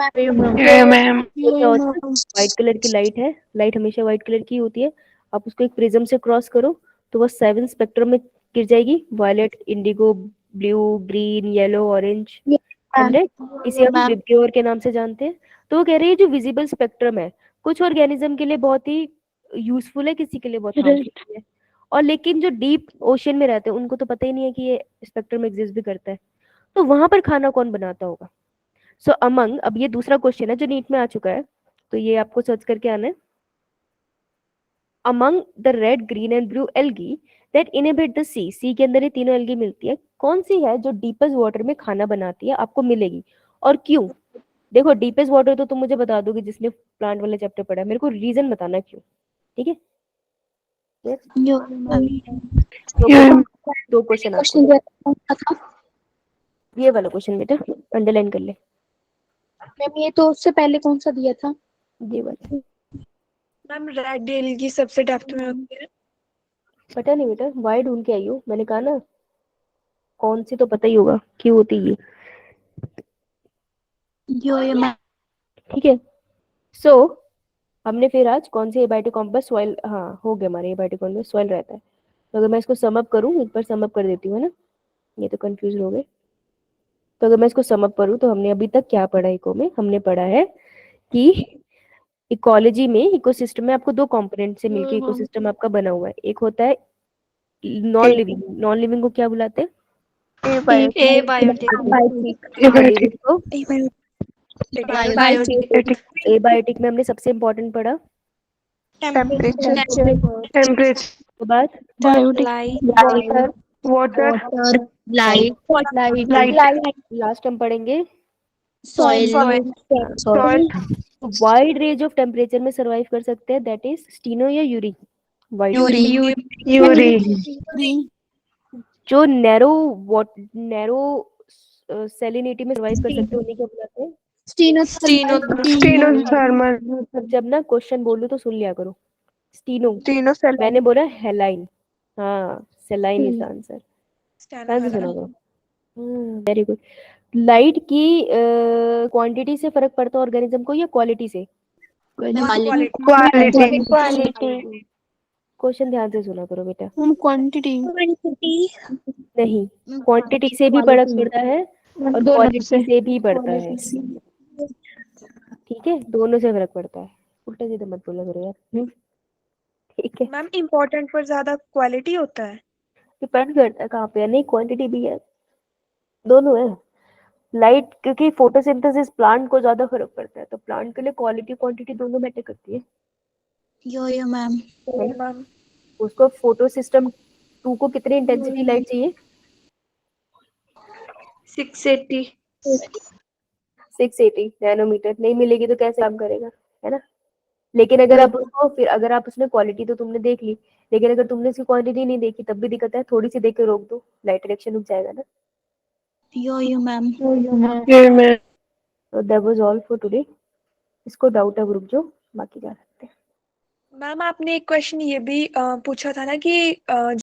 क्या होता है? व्हाइट कलर की लाइट है, लाइट हमेशा व्हाइट कलर की होती है। आप उसको एक प्रिज्म से क्रॉस करो तो वो 7 स्पेक्ट्रम में गिर जाएगी, violet, indigo, blue, green, yellow, orange and red. इसे हम विबग्योर के नाम से जानते हैं। तो वो कह रही है जो विजिबल स्पेक्ट्रम है कुछ ऑर्गेनिज्म के लिए बहुत ही यूजफुल है, किसी के लिए बहुत हार्मफुल है। और लेकिन जो डीप ओशन में रहते हैं उनको तो पता ही नहीं है कि ये स्पेक्ट्रम एग्जिस्ट भी करता है। तो वहां पर खाना कौन बनाता होगा? सो अमंग, अब ये दूसरा क्वेश्चन है जो नीट में आ चुका है तो ये आपको सर्च करके आना है। Among the red, green and blue algae that inhibit the sea के अंदर ये तीनों एल्गी मिलती है, कौन सी है जो डीपेस्ट वाटर में खाना बनाती है, आपको मिलेगी और क्यों? देखो डीपेस्ट वाटर तो तुम मुझे बता दोगे जिसने प्लांट वाला चैप्टर पढ़ा है, मेरे को रीजन बताना क्यों। ठीक है, यो दो क्वेश्चन आपको, क्वेश्चन ये वाला क्वेश्चन बेटा अंडरलाइन कर ले, मैम ये तो उससे पहले कौन सा दिया था? ये वाला। मैम रेड डेल की सबसे डेप्थ में होती है। पता नहीं बेटा, वाई ढूंढ के आई हो, मैंने कहा ना कौन सी तो पता ही होगा क्यों होती है। यो मैम ठीक है, सो हमने फिर आज कौन से एबायोटिक कॉम्प्लेक्स सॉइल, हाँ हो गया हमारे एबायोटिक कॉम्प्लेक्स सॉइल रहता है। तो अगर मैं इसको सम अप करूँ, एक बार सम अप कर देती हूँ है ना, ये तो कंफ्यूज हो गए। तो अगर मैं इसको सम अप करूँ तो हमने अभी तक क्या पढ़ा इको में? हमने पढ़ा है कि इकोलॉजी में, इकोसिस्टम में आपको दो कंपोनेंट से मिलकर इकोसिस्टम आपका बना हुआ है। एक होता है नॉन लिविंग, नॉन लिविंग को क्या बुलाते हैं? एबायोटिक में हमने सबसे इंपॉर्टेंट पढ़ा टेम्परेचर के बाद वाटर लाइट लास्ट हम पढ़ेंगे soil wide range of temperature में सरवाइव कर सकते हैं, दैट इज स्टीनो या यूरी? वाइड, यूरी जो नैरो सैलिनिटी में सरवाइव कर सकते हैं उन्हें क्या बुलाते हैं? स्टीनोथर्मल जब ना क्वेश्चन बोलूं तो सुन लिया करो। स्टीनो, स्टीनोसेल मैंने बोला हेलाइन, हाँ सेलाइन इज आंसर, ध्यान से सुना करो। Very good. लाइट की क्वांटिटी से फर्क पड़ता है ऑर्गेनिज्म को या क्वालिटी से? क्वालिटी क्वेश्चन ध्यान से सुना करो बेटा। क्वांटिटी नहीं, क्वांटिटी से भी फर्क पड़ता है और क्वालिटी से भी पड़ता है। ठीक है, दोनों से फर्क पड़ता है, उल्टा सीधा मत बोला करो यार। ठीक है, मैम इम्पोर्टेंट पर ज्यादा क्वालिटी होता है। डिपेंड करता है कहाँ पे है, नहीं क्वांटिटी भी है, दोनों है। लाइट, क्योंकि फोटोसिंथेसिस प्लांट को ज्यादा फर्क पड़ता है तो प्लांट के लिए क्वालिटी क्वांटिटी दोनों मैटर करती है। यो मैम मैम उसको फोटो सिस्टम 2 को कितनी इंटेंसिटी लाइट चाहिए? 680 680 नैनोमीटर। नहीं मिलेगी तो कैसे काम करेगा, है ना? लेकिन अगर आप उसको फिर अगर आप उसमें क्वालिटी तो तुमने देख ली, लेकिन अगर तुमने उसकी क्वांटिटी नहीं देखी तब भी दिक्कत है। थोड़ी सी देख के रोक दो, लाइट रिएक्शन रुक जाएगा ना। यो मैम तो that was all for today. इसको डाउट है ग्रुप जो, बाकी जा सकते हैं। मैम आपने एक क्वेश्चन ये भी पूछा था ना कि